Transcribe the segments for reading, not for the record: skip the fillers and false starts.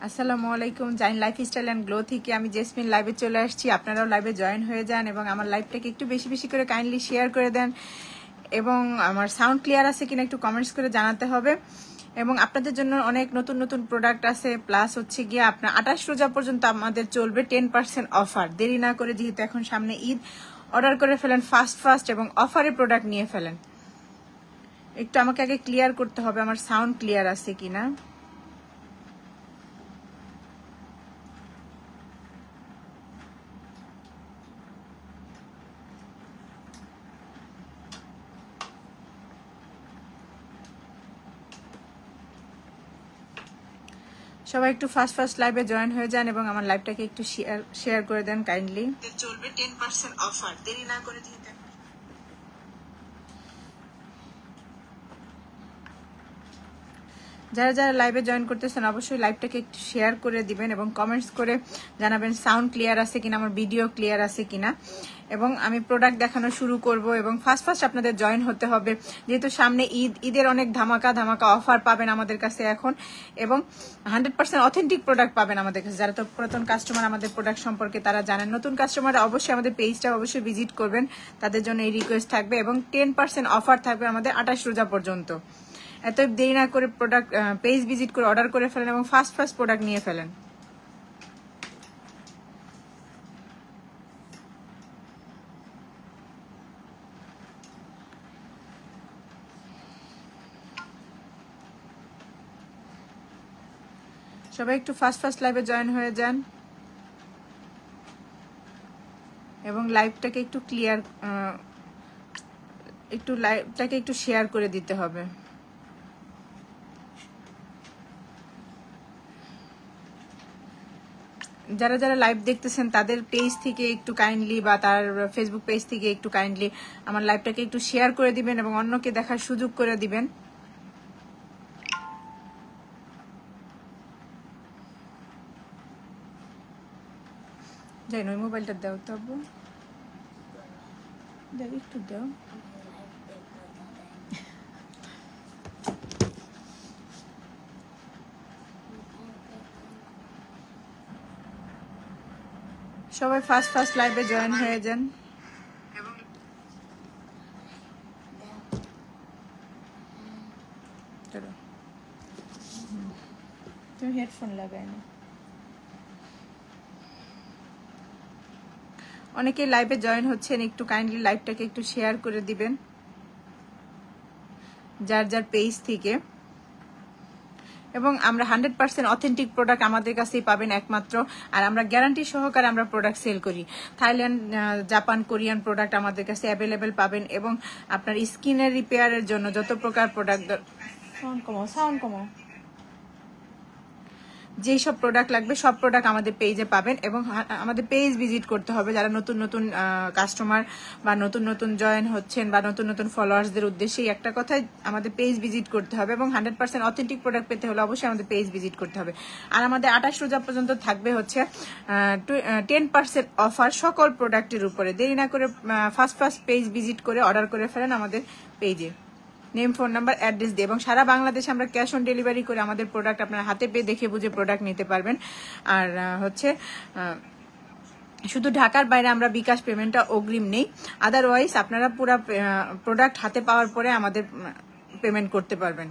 আসসালামু আলাইকুম, Zain lifestyle and glow থেকে আমি জেসমিন লাইভে চলে আসছি। আপনারাও লাইভে জয়েন হয়ে যান এবং আমার লাইভটাকে একটু বেশি বেশি করে কাইন্ডলি শেয়ার করে দেন এবং আমার সাউন্ড ক্লিয়ার আছে কিনা একটু কমেন্টস করে জানাতে হবে। এবং আপনাদের জন্য অনেক নতুন নতুন প্রোডাক্ট আছে, প্লাস হচ্ছে গিয়ে আপনার 28 রোজা পর্যন্ত আমাদের চলবে 10% অফার। দেরি না করে, যেহেতু এখন সামনে ঈদ, অর্ডার করে ফেলেন ফাস্ট এবং অফারে প্রোডাক্ট নিয়ে ফেলেন। একটু আমাকে আগে ক্লিয়ার করতে হবে আমার সাউন্ড ক্লিয়ার আছে কিনা। সবাই একটু ফাস্ট লাইভে জয়েন হয়ে যান এবং আমার লাইভটাকে একটু শেয়ার করে দেন কাইন্ডলি। চলবে 10% অফার, দেরি না করে দিতে। যারা যারা লাইভে জয়েন করতেছেন অবশ্যই লাইভটাকে একটু শেয়ার করে দিবেন এবং কমেন্টস করে জানাবেন সাউন্ড ক্লিয়ার আছে কিনা, আমার ভিডিও ক্লিয়ার আছে কিনা। এবং আমি প্রোডাক্ট দেখানো শুরু করব এবং ফার্স্ট আপনাদের জয়েন হতে হবে, যেহেতু সামনে ঈদের অনেক ধামাকা অফার পাবেন আমাদের কাছে এখন, এবং 100% অথেন্টিক প্রোডাক্ট পাবেন আমাদের কাছে। যারা তো পুরাতন কাস্টমার আমাদের প্রোডাক্ট সম্পর্কে তারা জানেন, নতুন কাস্টমার অবশ্যই আমাদের পেজটা অবশ্যই ভিজিট করবেন, তাদের জন্য এই রিকোয়েস্ট থাকবে। এবং 10% অফার থাকবে আমাদের 28 রোজা পর্যন্ত। এত দেরি না করে প্রোডাক্ট পেজ ভিজিট করে অর্ডার করে ফেলেন এবং ফাস্ট প্রোডাক্ট নিয়ে ফেলেন। সবাই একটু ফাস্ট লাইভে জয়েন হয়ে যান এবং লাইভটাকে একটু ক্লিয়ার, একটু লাইভটাকে একটু শেয়ার করে দিতে হবে। যারা যারা লাইভ দেখতেছেন তাদের পেজ থেকে একটু কাইন্ডলি, বা তার ফেসবুক পেজ থেকে একটু কাইন্ডলি আমার লাইভটাকে একটু শেয়ার করে দিবেন এবং অন্যকে দেখার সুযোগ করে দিবেন। যাই না, ওই মোবাইলটা দাও তো, দাও একটু দাও। সবাই ফাস্ট লাইভে জয়েন হয়ে যান। তুমি হেডফোন লাগাই না। অনেকে লাইভে জয়েন হচ্ছেন, একটু কাইন্ডলি লাইভটাকে একটু শেয়ার করে দিবেন যার যার পেজ থেকে। এবং আমরা 100% অথেন্টিক প্রোডাক্ট আমাদের কাছেই পাবেন একমাত্র, আর আমরা গ্যারান্টি সহকারে আমরা প্রোডাক্ট সেল করি। থাইল্যান্ড, জাপান, কোরিয়ান প্রোডাক্ট আমাদের কাছে অ্যাভেলেবেল পাবেন। এবং আপনার স্কিনের রিপেয়ারের জন্য যত প্রকার প্রোডাক্ট, সাউন্ড কমাও, যেই সব প্রোডাক্ট লাগবে সব প্রোডাক্ট আমাদের পেজে পাবেন। এবং আমাদের পেজ ভিজিট করতে হবে যারা নতুন নতুন কাস্টমার বা নতুন নতুন জয়েন হচ্ছেন বা নতুন নতুন ফলোয়ার্সদের উদ্দেশ্যেই একটা কথাই, আমাদের পেজ ভিজিট করতে হবে। এবং 100% অথেন্টিক প্রোডাক্ট পেতে হলে অবশ্যই আমাদের পেজ ভিজিট করতে হবে। আর আমাদের 28 রোজা পর্যন্ত থাকবে হচ্ছে 10% অফার সকল প্রোডাক্টের উপরে। দেরি না করে ফার্স্ট পেজ ভিজিট করে অর্ডার করে ফেলেন আমাদের পেজে, নেম, ফোন নাম্বার, অ্যাড্রেস দিয়ে। এবং সারা বাংলাদেশে আমরা ক্যাশ অন ডেলিভারি করে আমাদের প্রোডাক্ট আপনারা হাতে পেয়ে দেখে বুঝে প্রোডাক্ট নিতে পারবেন। আর হচ্ছে শুধু ঢাকার বাইরে আমরা বিকাশ পেমেন্টটা অগ্রিম নেই, আদারওয়াইজ আপনারা পুরো প্রোডাক্ট হাতে পাওয়ার পরে আমাদের পেমেন্ট করতে পারবেন।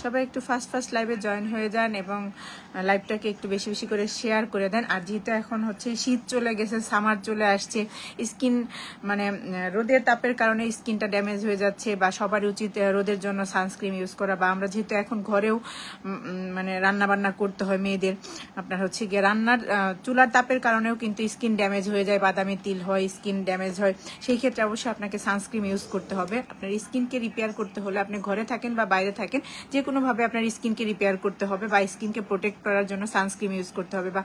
সবাই একটু ফাস্ট লাইভে জয়েন হয়ে যান এবং লাইভটাকে একটু বেশি বেশি করে শেয়ার করে দেন। আর যেহেতু এখন হচ্ছে শীত চলে গেছে, সামার চলে আসছে, স্কিন মানে রোদের তাপের কারণে স্কিনটা ড্যামেজ হয়ে যাচ্ছে, বা সবারই উচিত রোদের জন্য সানস্ক্রিন ইউজ করা। বা আমরা যেহেতু এখন ঘরেও মানে রান্না বান্না করতে হয় মেয়েদের, আপনার হচ্ছে গিয়ে রান্নার চুলার তাপের কারণেও কিন্তু স্কিন ড্যামেজ হয়ে যায়, বাদামি তিল হয়, স্কিন ড্যামেজ হয়। সেই ক্ষেত্রে অবশ্যই আপনাকে সানস্ক্রিন ইউজ করতে হবে। আপনার স্কিনকে রিপেয়ার করতে হলে আপনি ঘরে থাকেন বা বাইরে থাকেন, যে কোনোভাবে আপনার স্কিনকে রিপেয়ার করতে হবে বা স্কিনকে প্রোটেক্ট করার জন্য সানস্ক্রিন ইউজ করতে হবে, বা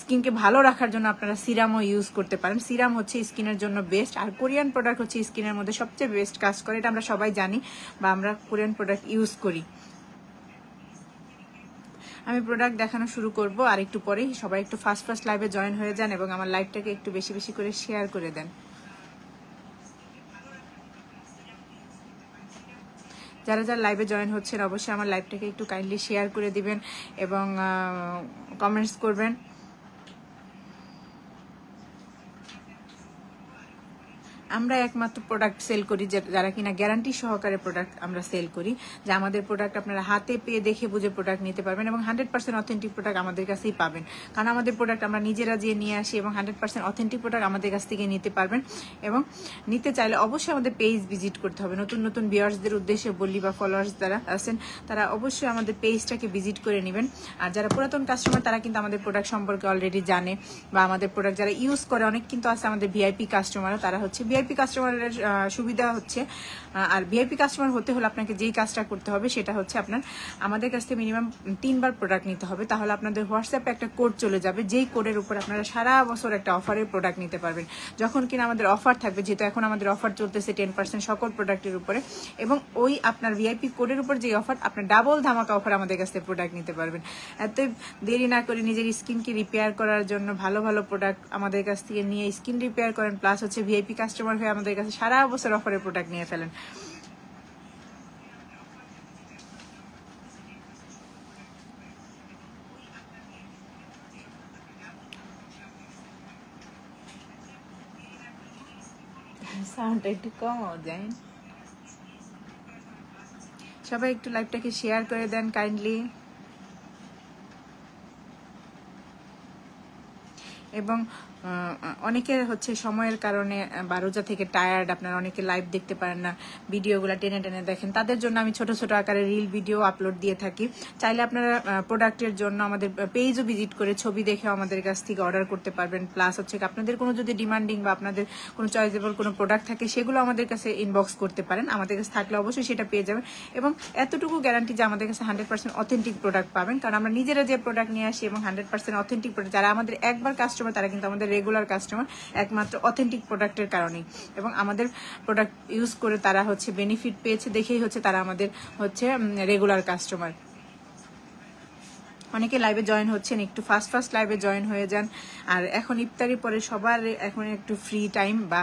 স্কিনকে ভালো রাখার জন্য আপনারা সিরামও ইউজ করতে পারেন। সিরাম হচ্ছে স্কিনের জন্য বেস্ট, আর কোরিয়ান প্রোডাক্ট হচ্ছে স্কিনের মধ্যে সবচেয়ে বেস্ট কাজ করে, এটা আমরা সবাই জানি বা আমরা কোরিয়ান প্রোডাক্ট ইউজ করি। আমি প্রোডাক্ট দেখানো শুরু করব আর একটু পরেই। সবাই একটু ফাস্ট ফাস্ট লাইভে জয়েন হয়ে যান এবং আমার লাইভটাকে একটু বেশি বেশি করে শেয়ার করে দেন। যারা যারা লাইভে জয়েন হচ্ছেন অবশ্যই আমার লাইভটাকে একটু কাইন্ডলি শেয়ার করে দিবেন এবং কমেন্টস করবেন। আমরা একমাত্র প্রোডাক্ট সেল করি যারা কিনা গ্যারান্টি সহকারে প্রোডাক্ট আমরা সেল করি, যে আমাদের প্রোডাক্ট আপনারা হাতে পেয়ে দেখে বুঝে প্রোডাক্ট নিতে পারবেন এবং 100% অথেন্টিক প্রোডাক্ট আমাদের কাছেই পাবেন। কারণ আমাদের প্রোডাক্ট আমরা নিজেরা যেয়ে নিয়ে আসি এবং 100% অথেন্টিক প্রোডাক্ট আমাদের কাছ থেকে নিতে পারবেন। এবং নিতে চাইলে অবশ্যই আমাদের পেজ ভিজিট করতে হবে। নতুন নতুন ভিউয়ার্সদের উদ্দেশ্যে বলি বা ফলোয়ার্স যারা আছেন তারা অবশ্যই আমাদের পেজটাকে ভিজিট করে নেবেন। আর যারা পুরাতন কাস্টমার তারা কিন্তু আমাদের প্রোডাক্ট সম্পর্কে অলরেডি জানে বা আমাদের প্রোডাক্ট যারা ইউজ করে, অনেক কিন্তু আছে আমাদের ভিআইপি কাস্টমার, তারা হচ্ছে ভিআইপি কাস্টমারের সুবিধা হচ্ছে। আর ভিআইপি কাস্টমার হতে হলে আপনাকে যেই কাজটা করতে হবে সেটা হচ্ছে আপনার আমাদের কাছ থেকে মিনিমাম 3 বার প্রোডাক্ট নিতে হবে। তাহলে আপনাদের হোয়াটসঅ্যাপে একটা কোড চলে যাবে, যেই কোডের উপর আপনারা সারা বছর একটা অফারের প্রোডাক্ট নিতে পারবেন। যখন কিনা আমাদের অফার থাকবে, যেহেতু এখন আমাদের অফার চলতেছে 10% সকল প্রোডাক্টের উপরে, এবং ওই আপনার ভিআইপি কোডের উপর যে অফার, আপনার ডাবল ধামাকা অফার আমাদের কাছ থেকে প্রোডাক্ট নিতে পারবেন। এত দেরি না করে নিজের স্কিনকে রিপেয়ার করার জন্য ভালো ভালো প্রোডাক্ট আমাদের কাছ থেকে নিয়ে স্কিন রিপেয়ার করেন, প্লাস হচ্ছে ভিআইপি কাস্টমার হয়ে আমাদের কাছে সারা বছর অফারের প্রোডাক্ট নিয়ে ফেলেন। সাউন্ডটা একটু কম যায়। সবাই একটু লাইভটাকে শেয়ার করে দেন কাইন্ডলি। এবং অনেকের হচ্ছে সময়ের কারণে বা রোজা থেকে টায়ার্ড, আপনারা অনেকে লাইভ দেখতে পারেন না, ভিডিওগুলো টেনে টেনে দেখেন, তাদের জন্য আমি ছোট ছোট আকারে রিল ভিডিও আপলোড দিয়ে থাকি। চাইলে আপনারা প্রোডাক্টের জন্য আমাদের পেজও ভিজিট করে ছবি দেখে আমাদের কাছ থেকে অর্ডার করতে পারবেন। প্লাস হচ্ছে আপনাদের কোনো যদি ডিমান্ডিং বা আপনাদের কোনো চয়েসেবল কোনো প্রোডাক্ট থাকে সেগুলো আমাদের কাছে ইনবক্স করতে পারেন, আমাদের কাছে থাকলে অবশ্যই সেটা পেয়ে যাবেন। এবং এতটুকু গ্যারান্টি যে আমাদের কাছে 100% অথেন্টিক প্রোডাক্ট পাবেন, কারণ আমরা নিজেরা যে প্রোডাক্ট নিয়ে আসি এবং 100% অথেন্টিক প্রোডাক্ট, যারা আমাদের একবার কাস্টমার তারা কিন্তু আমাদের রেগুলার কাস্টমার একমাত্র অথেন্টিক প্রোডাক্টের কারণেই। এবং আমাদের প্রোডাক্ট ইউজ করে তারা হচ্ছে বেনিফিট পেয়েছে দেখেই হচ্ছে তারা আমাদের হচ্ছে রেগুলার কাস্টমার। অনেকে লাইভে জয়েন হচ্ছেন, একটু ফাস্ট ফাস্ট লাইভে জয়েন হয়ে যান। আর এখন ইফতারির পরে সবার এখন একটু ফ্রি টাইম বা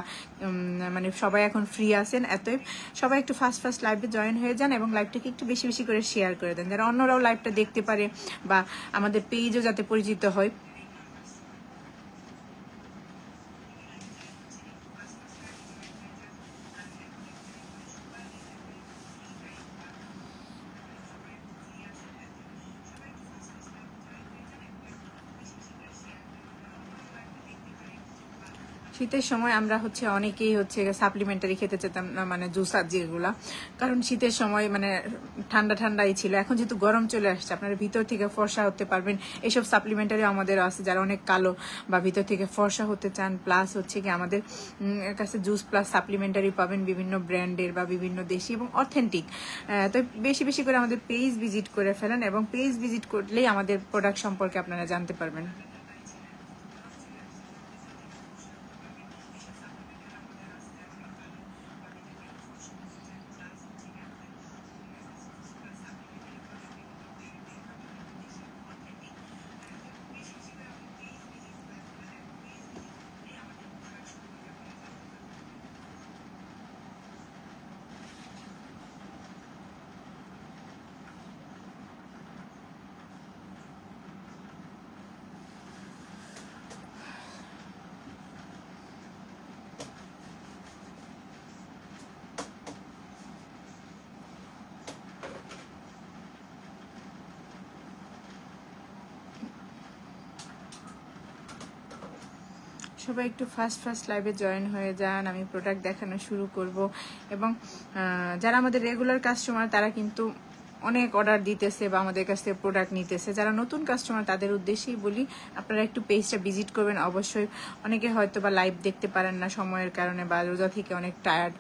মানে সবাই এখন ফ্রি আছেন, এতই সবাই একটু ফাস্ট ফাস্ট লাইভে জয়েন হয়ে যান এবং লাইভটাকে একটু বেশি বেশি করে শেয়ার করে দেন, যারা অন্যরাও লাইভটা দেখতে পারে বা আমাদের পেজও যাতে পরিচিত হয়। শীতের সময় আমরা হচ্ছে অনেকেই হচ্ছে সাপ্লিমেন্টারি খেতে চেতাম না, মানে জুস যেগুলা, কারণ শীতের সময় মানে ঠান্ডা ঠান্ডাই ছিল। এখন যেহেতু গরম চলে আসছে, আপনারা ভিতর থেকে ফর্সা হতে পারবেন, এসব সাপ্লিমেন্টারি আমাদের আছে। যারা অনেক কালো বা ভিতর থেকে ফর্সা হতে চান, প্লাস হচ্ছে কি আমাদের কাছে জুস প্লাস সাপ্লিমেন্টারি পাবেন বিভিন্ন ব্র্যান্ডের বা বিভিন্ন দেশি এবং অথেন্টিক। তো বেশি বেশি করে আমাদের পেজ ভিজিট করে ফেলেন এবং পেজ ভিজিট করলেই আমাদের প্রোডাক্ট সম্পর্কে আপনারা জানতে পারবেন। সবাই একটু ফাস্ট ফাস্ট লাইভে জয়েন হয়ে যান, আমি প্রোডাক্ট দেখানো শুরু করব। এবং যারা আমাদের রেগুলার কাস্টমার তারা কিন্তু অনেক অর্ডার দিতেছে বা আমাদের কাছ থেকে প্রোডাক্ট নিতেছে। যারা নতুন কাস্টমার তাদের উদ্দেশ্যেই বলি, আপনারা একটু পেজটা ভিজিট করবেন অবশ্যই। অনেকে হয়তো বা লাইভ দেখতে পারেন না সময়ের কারণে বা রোজা থেকে অনেক টায়ার্ড,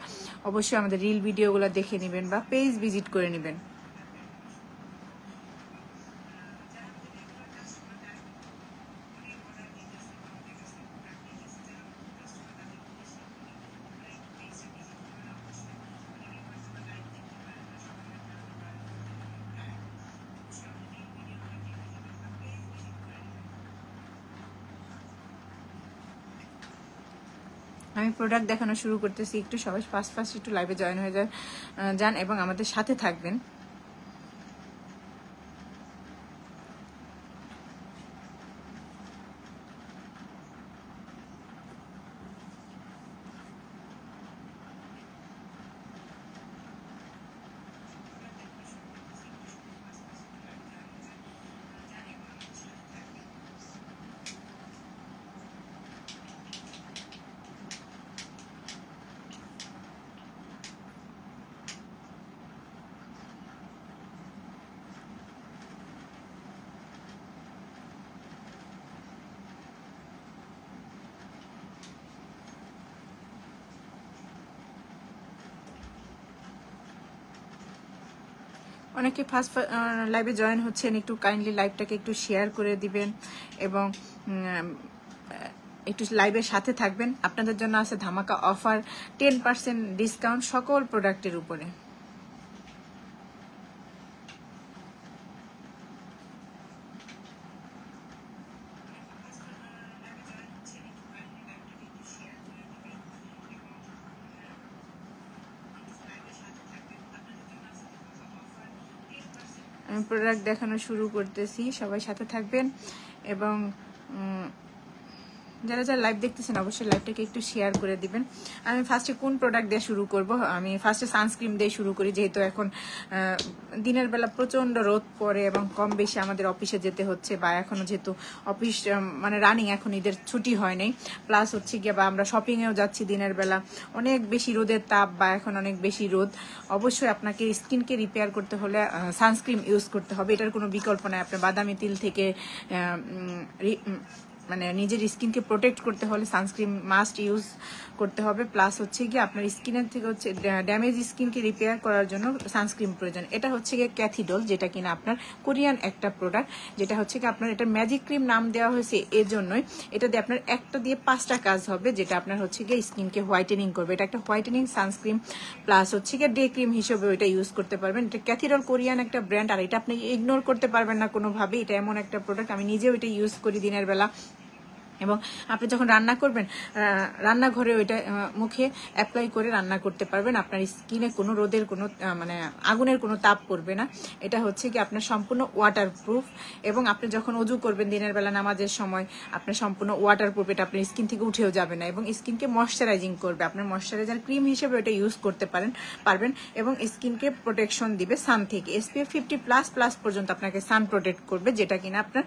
অবশ্যই আমাদের রিল ভিডিওগুলো দেখে নেবেন বা পেজ ভিজিট করে নেবেন। আমি প্রোডাক্ট দেখানো শুরু করতেছি, একটু সবাই ফার্স্ট একটু লাইভে জয়েন হয়ে যান এবং আমাদের সাথে থাকবেন। অনেকে ফার্স্ট লাইভে জয়েন হচ্ছেন, একটু কাইন্ডলি লাইভটাকে একটু শেয়ার করে দিবেন এবং একটু লাইভের সাথে থাকবেন। আপনাদের জন্য আছে ধামাকা অফার, 10% ডিসকাউন্ট সকল প্রোডাক্টের উপরে। আমি প্রোডাক্ট দেখানো শুরু করতেছি, সবাই সাথে থাকবেন এবং যারা যারা লাইভ দেখতেছেন অবশ্যই লাইভটাকে একটু শেয়ার করে দিবেন। আমি ফার্স্টে কোন প্রোডাক্ট দিয়ে শুরু করব? আমি ফার্স্টে সানস্ক্রিন দিয়ে শুরু করি, যেহেতু এখন দিনের বেলা প্রচণ্ড রোদ পড়ে এবং কম বেশি আমাদের অফিসে যেতে হচ্ছে, বা এখনও যেহেতু অফিস মানে রানিং, এখন ঈদের ছুটি হয় নাই, প্লাস হচ্ছে গিয়ে বা আমরা শপিংয়েও যাচ্ছি দিনের বেলা, অনেক বেশি রোদের তাপ বা এখন অনেক বেশি রোদ, অবশ্যই আপনাকে স্কিনকে রিপেয়ার করতে হলে সানস্ক্রিন ইউজ করতে হবে, এটার কোনো বিকল্প নাই। আপনার বাদামি তিল থেকে মানে নিজের স্কিনকে প্রোটেক্ট করতে হলে সানস্ক্রিন মাস্ট ইউজ করতে হবে। প্লাস হচ্ছে গিয়ে আপনার স্কিনের থেকে হচ্ছে ড্যামেজ স্কিনকে রিপেয়ার করার জন্য সানস্ক্রিন প্রয়োজন। এটা হচ্ছে গিয়ে ক্যাথিডল, যেটা কিনা আপনার কোরিয়ান একটা প্রোডাক্ট, যেটা হচ্ছে কি আপনার এটা ম্যাজিক ক্রিম নাম দেওয়া হয়েছে এর জন্যই। এটা দিয়ে আপনার একটা দিয়ে 5টা কাজ হবে, যেটা আপনার হচ্ছে গিয়ে স্কিনকে হোয়াইটেনিং করবে। এটা একটা হোয়াইটেনিং সানস্ক্রিন প্লাস হচ্ছে গিয়ে ডে ক্রিম হিসেবে এটা ইউজ করতে পারবেন। এটা ক্যাথিডল কোরিয়ান একটা ব্র্যান্ড, আর এটা আপনি ইগনোর করতে পারবেন না কোনোভাবে। এটা এমন একটা প্রোডাক্ট, আমি নিজেও এটা ইউজ করি দিনের বেলা, এবং আপনি যখন রান্না করবেন রান্নাঘরে ওইটা মুখে অ্যাপ্লাই করে রান্না করতে পারবেন। আপনার স্কিনে কোনো রোদের কোনো মানে আগুনের কোনো তাপ পড়বে না। এটা হচ্ছে কি আপনার সম্পূর্ণ ওয়াটারপ্রুফ, এবং আপনি যখন অজু করবেন দিনের বেলা নামাজের সময় আপনার সম্পূর্ণ ওয়াটারপ্রুফ, এটা আপনার স্কিন থেকে উঠেও যাবে না, এবং স্কিনকে ময়শ্চারাইজিং করবে। আপনার ময়শ্চারাইজার ক্রিম হিসেবে এটা ইউজ করতে পারবেন এবং স্কিনকে প্রোটেকশন দিবে সান থেকে। SPF 50++ পর্যন্ত আপনাকে সান প্রোটেক্ট করবে, যেটা কিনা আপনার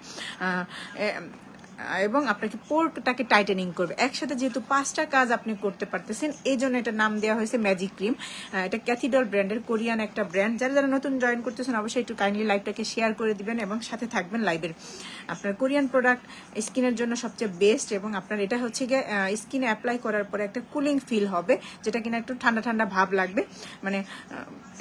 এবং আপনাকে পোরটাকে টাইটেনিং করবে। একসাথে যেহেতু 5টা কাজ আপনি করতে পারতেছেন, এই জন্য এটা নাম দেওয়া হয়েছে ম্যাজিক ক্রিম। এটা ক্যাথিডল ব্র্যান্ডের, কোরিয়ান একটা ব্র্যান্ড। যারা যারা নতুন জয়েন করতেছেন অবশ্যই একটু কাইন্ডলি লাইভটাকে শেয়ার করে দিবেন এবং সাথে থাকবেন লাইভের। আপনার কোরিয়ান প্রোডাক্ট স্কিনের জন্য সবচেয়ে বেস্ট, এবং আপনার এটা হচ্ছে গিয়ে স্কিনে অ্যাপ্লাই করার পরে একটা কুলিং ফিল হবে, যেটা কিনা একটু ঠান্ডা ঠান্ডা ভাব লাগবে। মানে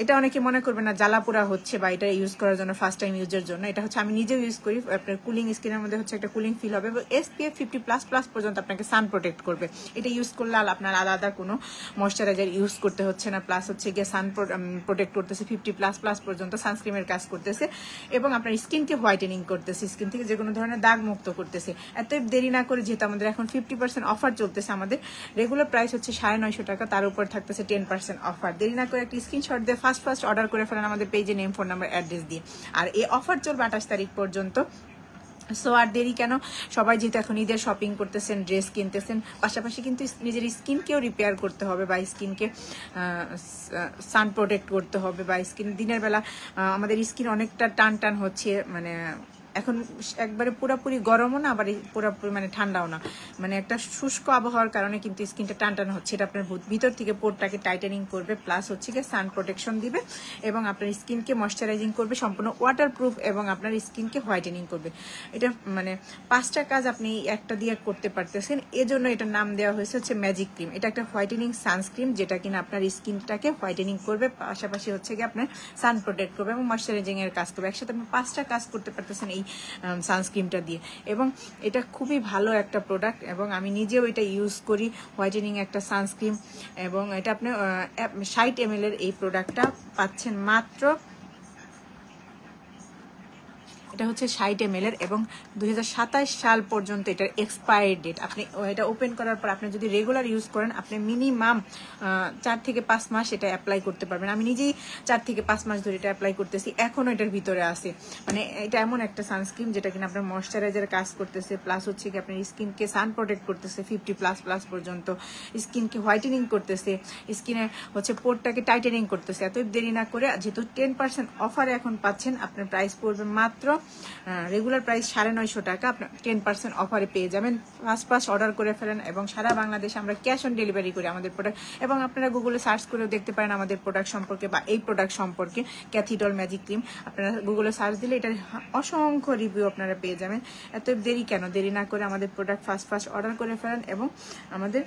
এটা অনেকে মনে করবে না জ্বালাপোড়া হচ্ছে বা এটা ইউজ করার জন্য ফার্স্ট টাইম ইউজের জন্য। এটা হচ্ছে আমি নিজেও ইউজ করি, আপনার কুলিং স্কিনের মধ্যে হচ্ছে একটা কুলিং ফিল হবে, এবং SPF 50++ পর্যন্ত আপনাকে সান প্রোটেক্ট করবে। এটা ইউজ করলে আপনার আলাদা কোনো ময়শ্চারাইজার ইউজ করতে হচ্ছে না, প্লাস হচ্ছে গিয়ে সান প্রোটেক্ট করতেছে, 50++ পর্যন্ত সানস্ক্রিমের কাজ করতেছে, এবং আপনার স্কিনকে হোয়াইটেনিং করতেছে, স্কিন থেকে যে কোনো ধরনের দাগ মুক্ত করতেছে। এত দেরি না করে, যেহেতু আমাদের এখন 50% অফার চলতেছে, আমাদের রেগুলার প্রাইস হচ্ছে 950 টাকা, তার উপর থাকতেছে 10% অফার। দেরি না করে একটা স্ক্রিনশট দিয়ে ফার্স্ট অর্ডার করে ফেলেন আমাদের পেজে, নেম, ফোন নাম্বার, অ্যাড্রেস দিয়ে। আর এই অফার চলবে 28 তারিখ পর্যন্ত। সো আর দেরি কেন, সবাই যেহেতু এখন ঈদের শপিং করতেছেন, ড্রেস কিনতেছেন, পাশাপাশি কিন্তু নিজের স্কিনকেও রিপেয়ার করতে হবে, বা স্কিনকে সান প্রোটেক্ট করতে হবে, বা স্কিন দিনের বেলা আমাদের স্কিন অনেকটা টান হচ্ছে, মানে এখন একবারে পুরোপুরি গরমও না, আবার পুরোপুরি মানে ঠান্ডাও না, মানে একটা শুষ্ক আবহাওয়ার কারণে কিন্তু স্কিনটা টান হচ্ছে। এটা আপনার ভিতর থেকে পোরটাকে টাইটেনিং করবে, প্লাস হচ্ছে গিয়ে সান প্রোটেকশন দিবে, এবং আপনার স্কিনকে ময়শ্চারাইজিং করবে, সম্পূর্ণ ওয়াটারপ্রুফ, এবং আপনার স্কিনকে হোয়াইটেনিং করবে। এটা মানে 5টা কাজ আপনি একটা দিয়ে করতে পারতেছেন, এজন্য এটার নাম দেওয়া হয়েছে হচ্ছে ম্যাজিক ক্রিম। এটা একটা হোয়াইটেনিং সানস্ক্রিন, যেটা কিনা আপনার স্কিনটাকে হোয়াইটেনিং করবে, পাশাপাশি হচ্ছে গিয়ে আপনার সান প্রোটেক্ট করবে এবং ময়শ্চারাইজিং এর কাজ করবে। একসাথে আপনি 5টা কাজ করতে পারতেছেন এই সানস্ক্রিনটা দিয়ে, এবং এটা খুবই ভালো একটা প্রোডাক্ট, এবং আমি নিজেও এটা ইউজ করি, হোয়াইটেনিং একটা সানস্ক্রিন। এবং এটা আপনি 60 ml এই প্রোডাক্টটা পাচ্ছেন মাত্র এটা হচ্ছে 60 ml এর এবং 2027 সাল পর্যন্ত এটার এক্সপায়ারি ডেট। আপনি এটা ওপেন করার পর আপনি যদি রেগুলার ইউজ করেন আপনি মিনিমাম 4 থেকে 5 মাস এটা অ্যাপ্লাই করতে পারবেন। আমি নিজেই 4 থেকে 5 মাস ধরে এটা অ্যাপ্লাই করতেছি, এখনো এটার ভিতরে আছে। মানে এটা এমন একটা সানস্ক্রিন যেটা কিনা আপনার ময়শ্চারাইজার কাজ করতেছে, প্লাস হচ্ছে কি আপনার স্কিনকে সান প্রোটেক্ট করতেছে 50+ পর্যন্ত, স্কিনকে হোয়াইটেনিং করতেছে, স্কিনে হচ্ছে পোরটাকে টাইটেনিং করতেছে। এত দেরি না করে যেহেতু 10% অফারে এখন পাচ্ছেন, আপনার প্রাইস পড়বে মাত্র রেগুলার প্রাইস 950 টাকা, আপনার 10% অফারে পেয়ে যাবেন। ফার্স্ট অর্ডার করে ফেলেন এবং সারা বাংলাদেশে আমরা ক্যাশ অন ডেলিভারি করি আমাদের প্রোডাক্ট। এবং আপনারা গুগলে সার্চ করেও দেখতে পারেন আমাদের প্রোডাক্ট সম্পর্কে বা এই প্রোডাক্ট সম্পর্কে, ক্যাথিডল ম্যাজিক ক্রিম। আপনারা গুগলে সার্চ দিলে এটার অসংখ্য রিভিউ আপনারা পেয়ে যাবেন। এত দেরি কেন? দেরি না করে আমাদের প্রোডাক্ট ফার্স্ট অর্ডার করে ফেলেন এবং আমাদের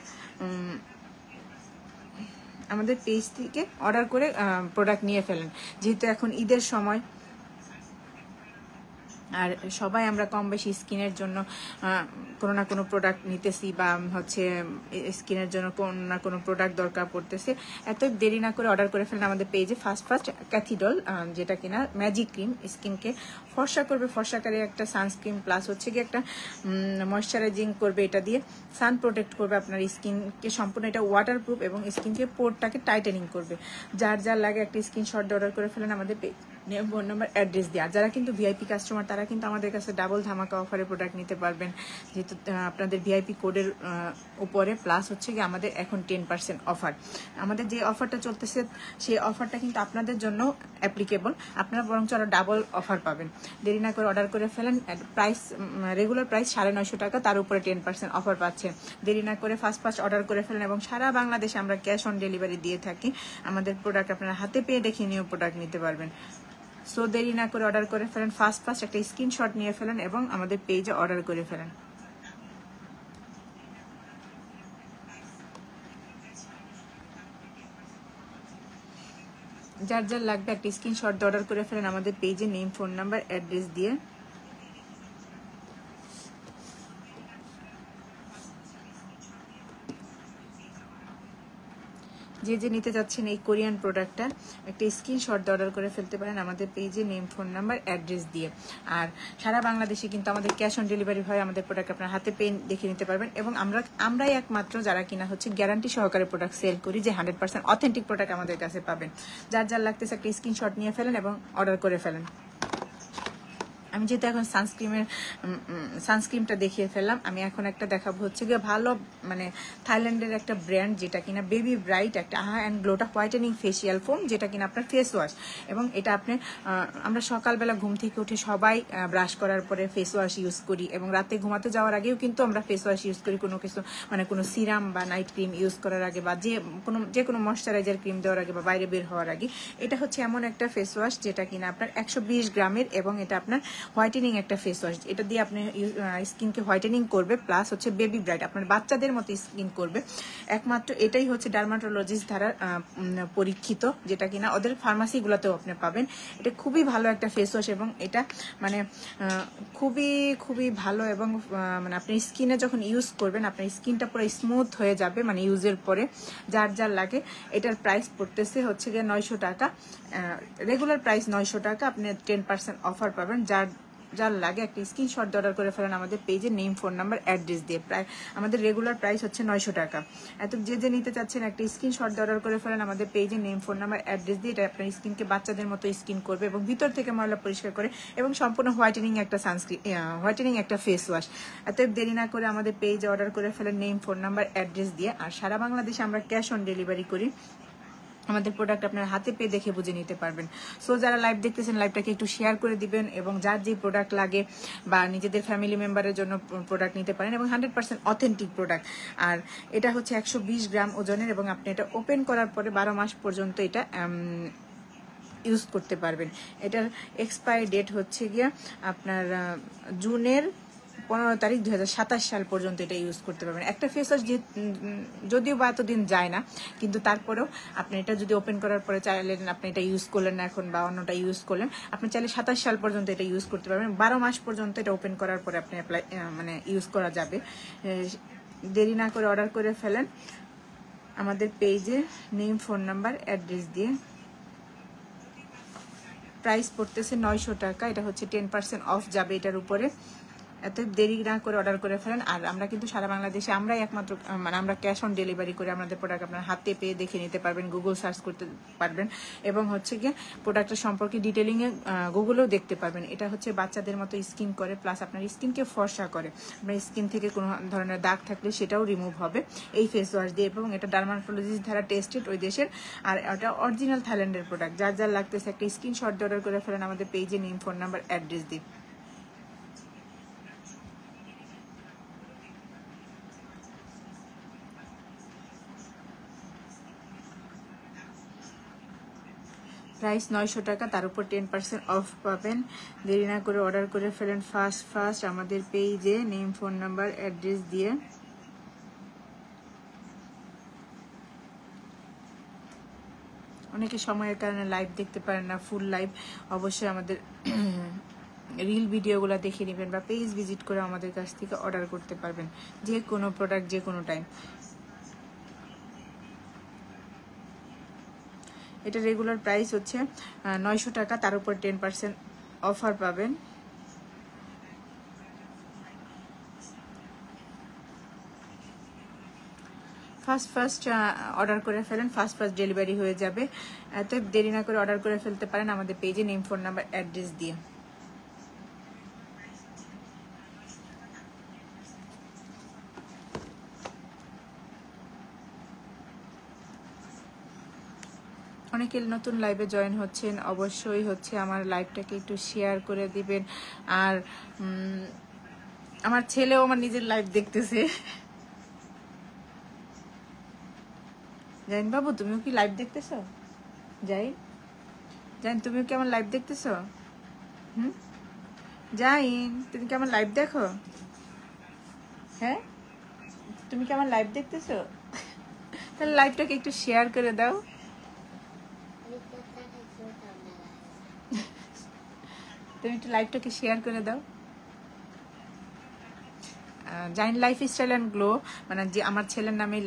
পেজ থেকে অর্ডার করে প্রোডাক্ট নিয়ে ফেলেন। যেহেতু এখন ঈদের সময় আর সবাই আমরা কম বেশি স্কিনের জন্য কোনো না কোনো প্রোডাক্ট নিতেছি বা হচ্ছে স্কিনের জন্য কোনো না কোনো প্রোডাক্ট দরকার পড়তেছে। এত দেরি না করে অর্ডার করে ফেলেন আমাদের পেজে ফার্স্ট ক্যাথিডল, যেটা কিনা ম্যাজিক ক্রিম স্কিনকে ফর্সা করবে, ফর্সাকারী একটা সানস্ক্রিন, প্লাস হচ্ছে কি একটা ময়শ্চারাইজিং করবে, এটা দিয়ে সান প্রোটেক্ট করবে আপনার স্কিনকে সম্পূর্ণ। এটা ওয়াটারপ্রুফ এবং স্কিনকে পোরটাকে টাইটেনিং করবে। যার লাগে একটা স্ক্রিনশট অর্ডার করে ফেলেন আমাদের পেজ, ফোন নাম্বার, অ্যাড্রেস দিয়ে। আর যারা কিন্তু ভিআইপি কাস্টমার তারা কিন্তু আমাদের কাছে ডাবল ধামাকা অফারে প্রোডাক্ট নিতে পারবেন, যেহেতু আপনাদের ভিআইপি কোডের উপরে প্লাস হচ্ছে কি আমাদের এখন 10% অফার। আমাদের যে অফারটা চলতেছে সেই অফারটা কিন্তু আপনাদের জন্য অ্যাপ্লিকেবল, আপনারা বরঞ্চ আরো ডাবল অফার পাবেন। দেরি না করে অর্ডার করে ফেলেন। প্রাইস রেগুলার প্রাইস 950 টাকা, তার উপরে 10% অফার পাচ্ছেন। দেরি না করে ফার্স্ট অর্ডার করে ফেলেন এবং সারা বাংলাদেশে আমরা ক্যাশ অন ডেলিভারি দিয়ে থাকি। আমাদের প্রোডাক্ট আপনারা হাতে পেয়ে দেখে নিয়েও প্রোডাক্ট নিতে পারবেন। সো দেরি না করে অর্ডার করে ফেলেন, ফার্স্ট একটা স্ক্রিনশট নিয়ে ফেলেন এবং আমাদের পেজে অর্ডার করে ফেলেন। যার লাগবে একটা স্ক্রিনশট অর্ডার করে ফেলেন আমাদের পেজে, নেম, ফোন নাম্বার, অ্যাড্রেস দিয়ে। যে নিতে যাচ্ছেন এই কোরিয়ান প্রোডাক্টটা একটা স্ক্রিনশট অর্ডার করে ফেলতে পারেন আমাদের পেজে, নেম, ফোন নাম্বার, অ্যাড্রেস দিয়ে। আর সারা বাংলাদেশে কিন্তু আমাদের ক্যাশ অন ডেলিভারি হয়। আমাদের প্রোডাক্ট আপনার হাতে পেয়ে দেখে নিতে পারবেন এবং আমরাই একমাত্র যারা কিনা হচ্ছে গ্যারান্টি সহকারে প্রোডাক্ট সেল করি, যে 100% অথেন্টিক প্রোডাক্ট আমাদের কাছে পাবেন। যার লাগতেছে একটা স্ক্রিনশট নিয়ে ফেলেন এবং অর্ডার করে ফেলেন। আমি যেহেতু এখন সানস্ক্রিনটা দেখিয়ে ফেললাম, আমি এখন একটা দেখাবো হচ্ছে গিয়ে ভালো মানে থাইল্যান্ডের একটা ব্র্যান্ড, যেটা কিনা বেবি ব্রাইট, একটা আহা অ্যান্ড গ্লোটা হোয়াইটেনিং ফেসিয়াল ফোম, যেটা কিনা আপনার ফেস ওয়াশ। এবং এটা আপনি আমরা সকালবেলা ঘুম থেকে উঠে সবাই ব্রাশ করার পরে ফেস ওয়াশ ইউজ করি এবং রাতে ঘুমাতে যাওয়ার আগেও কিন্তু আমরা ফেস ওয়াশ ইউজ করি, কোনো কিছু মানে কোনো সিরাম বা নাইট ক্রিম ইউজ করার আগে বা যে কোনো ময়শ্চারাইজার ক্রিম দেওয়ার আগে বা বাইরে বের হওয়ার আগে। এটা হচ্ছে এমন একটা ফেস ওয়াশ যেটা কিনা আপনার 120 গ্রামের এবং এটা আপনার হোয়াইটেনিং একটা ফেস ওয়াশ। এটা দিয়ে আপনি স্কিনকে হোয়াইটেনিং করবে, প্লাস হচ্ছে বেবি ব্রাইট, আপনার বাচ্চাদের মতো স্কিন করবে। একমাত্র এটাই হচ্ছে ডার্মাটোলজিস্ট দ্বারা পরীক্ষিত, যেটা কিনা ওদের ফার্মাসিগুলোতেও আপনি পাবেন। এটা খুবই ভালো একটা ফেস ওয়াশ এবং এটা মানে খুবই ভালো এবং মানে আপনি স্কিনে যখন ইউজ করবেন আপনার স্কিনটা পুরো স্মুথ হয়ে যাবে মানে ইউজের পরে। যার লাগে এটার প্রাইস পড়তেছে হচ্ছে গিয়ে 900 টাকা, রেগুলার প্রাইস 900 টাকা, আপনি 10% অফার পাবেন। যার লাগে একটা স্ক্রিনশট অর্ডার করে ফেলেন আমাদের পেজে, নেম, ফোন নাম্বার, অ্যাড্রেস দিয়ে। প্রায় আমাদের রেগুলার প্রাইস হচ্ছে 900 টাকা। এত যে নিতে চাচ্ছেন একটা স্ক্রিনশট অর্ডার করে ফেলেন আমাদের পেজে, নেম, ফোন নাম্বার, অ্যাড্রেস দিয়ে। এটা আপনার স্কিনকে বাচ্চাদের মতো স্কিন করবে এবং ভিতর থেকে ময়লা পরিষ্কার করে এবং সম্পূর্ণ হোয়াইটেনিং একটা হোয়াইটেনিং একটা ফেস ওয়াশ। এত দেরি না করে আমাদের পেজে অর্ডার করে ফেলেন, নেম, ফোন নাম্বার, অ্যাড্রেস দিয়ে। আর সারা বাংলাদেশে আমরা ক্যাশ অন ডেলিভারি করি। আমাদের প্রোডাক্ট আপনার হাতে পেয়ে দেখে বুঝে নিতে পারবেন। সো যারা লাইভ দেখতেছেন লাইভটাকে একটু শেয়ার করে দিবেন এবং যার যে প্রোডাক্ট লাগে বা নিজেদের ফ্যামিলি মেম্বারের জন্য প্রোডাক্ট নিতে পারেন এবং 100% অথেন্টিক প্রোডাক্ট। আর এটা হচ্ছে 120 গ্রাম ওজনের এবং আপনি এটা ওপেন করার পরে 12 মাস পর্যন্ত এটা ইউজ করতে পারবেন। এটার এক্সপায়ারি ডেট হচ্ছে গিয়া আপনার জুনের 15 তারিখ 2027 সাল পর্যন্ত এটা ইউজ করতে পারবেন। একটা ফেস ওয়াশ যদিও বা এতদিন যায় না, কিন্তু তারপরেও আপনি এটা যদি ওপেন করার পরে চাইলেন আপনি এটা ইউজ করলেন না এখন বা অন্যটা ইউজ করলেন, আপনি চাইলে 27 সাল পর্যন্ত এটা ইউজ করতে পারবেন। 12 মাস পর্যন্ত এটা ওপেন করার পরে আপনি মানে ইউজ করা যাবে। দেরি না করে অর্ডার করে ফেলেন আমাদের পেজে, নেম, ফোন নাম্বার, অ্যাড্রেস দিয়ে। প্রাইস পড়তেছে 900 টাকা। এটা হচ্ছে 10% অফ যাবে এটার উপরে। এত দেরি না করে অর্ডার করে ফেলেন। আর আমরা কিন্তু সারা বাংলাদেশে আমরাই একমাত্র, মানে আমরা ক্যাশ অন ডেলিভারি করে আমাদের প্রোডাক্ট আপনার হাতে পেয়ে দেখে নিতে পারবেন, গুগল সার্চ করতে পারবেন এবং হচ্ছে গিয়ে প্রোডাক্টের সম্পর্কে ডিটেলিংয়ে গুগলেও দেখতে পারবেন। এটা হচ্ছে বাচ্চাদের মতো স্কিন করে, প্লাস আপনার স্কিনকে ফর্সা করে। আপনার স্কিন থেকে কোনো ধরনের দাগ থাকলে সেটাও রিমুভ হবে এই ফেস ওয়াশ দিয়ে, এবং এটা ডার্মাটোলজিস্ট দ্বারা টেস্টেড ওই দেশের। আর এটা অরিজিনাল থাইল্যান্ডের প্রোডাক্ট। যার যার লাগতেছে একটা স্ক্রিনশট দিয়ে অর্ডার করে ফেলেন আমাদের পেজে, নেম, ফোন নাম্বার, অ্যাড্রেস দিয়ে। প্রাইস 900 টাকা, তার উপর 10% অফ পাবেন। দেরি না করে অর্ডার করে ফেলেন ফার্স্ট আমাদের পেজে, নেম, ফোন নাম্বার, অ্যাড্রেস দিয়ে। অনেকে সময়ের কারণে লাইভ দেখতে পারেন না, ফুল লাইভ অবশ্যই আমাদের রিল ভিডিওগুলো দেখে নেবেন বা পেজ ভিজিট করে আমাদের কাছ থেকে অর্ডার করতে পারবেন যে কোনো প্রোডাক্ট যে কোনো টাইম। এটা রেগুলার প্রাইস হচ্ছে 900 টাকা, তার উপর 10% অফার পাবেন। ফার্স্ট অর্ডার করে ফেলেন, ফার্স্ট ডেলিভারি হয়ে যাবে। এত দেরি না করে অর্ডার করে ফেলতে পারেন আমাদের পেজে, নেম, ফোন নাম্বার, অ্যাড্রেস দিয়ে। অনেকে নতুন লাইভে জয়েন হচ্ছেন, অবশ্যই হচ্ছে আমার লাইভটাকে একটু শেয়ার করে দিবেন। আর আমার ছেলেও আমার নিজের লাইভ দেখতেছে। জাইন বাবু, তুমিও কি লাইভ দেখতেছো? জাইন তুমিও কি আমার লাইভ দেখতেছো? জাইন, তুমি কি আমার লাইভ দেখো? হ্যাঁ, তুমি কি আমার লাইভ দেখতেছো? তাহলে লাইভটাকে একটু শেয়ার করে দাও। তুমি একটু লাইভটাকে শেয়ার করে দাও। জাইন লাইফস্টাইল অ্যান্ড গ্লো, মানে যে আমার ছেলের নামে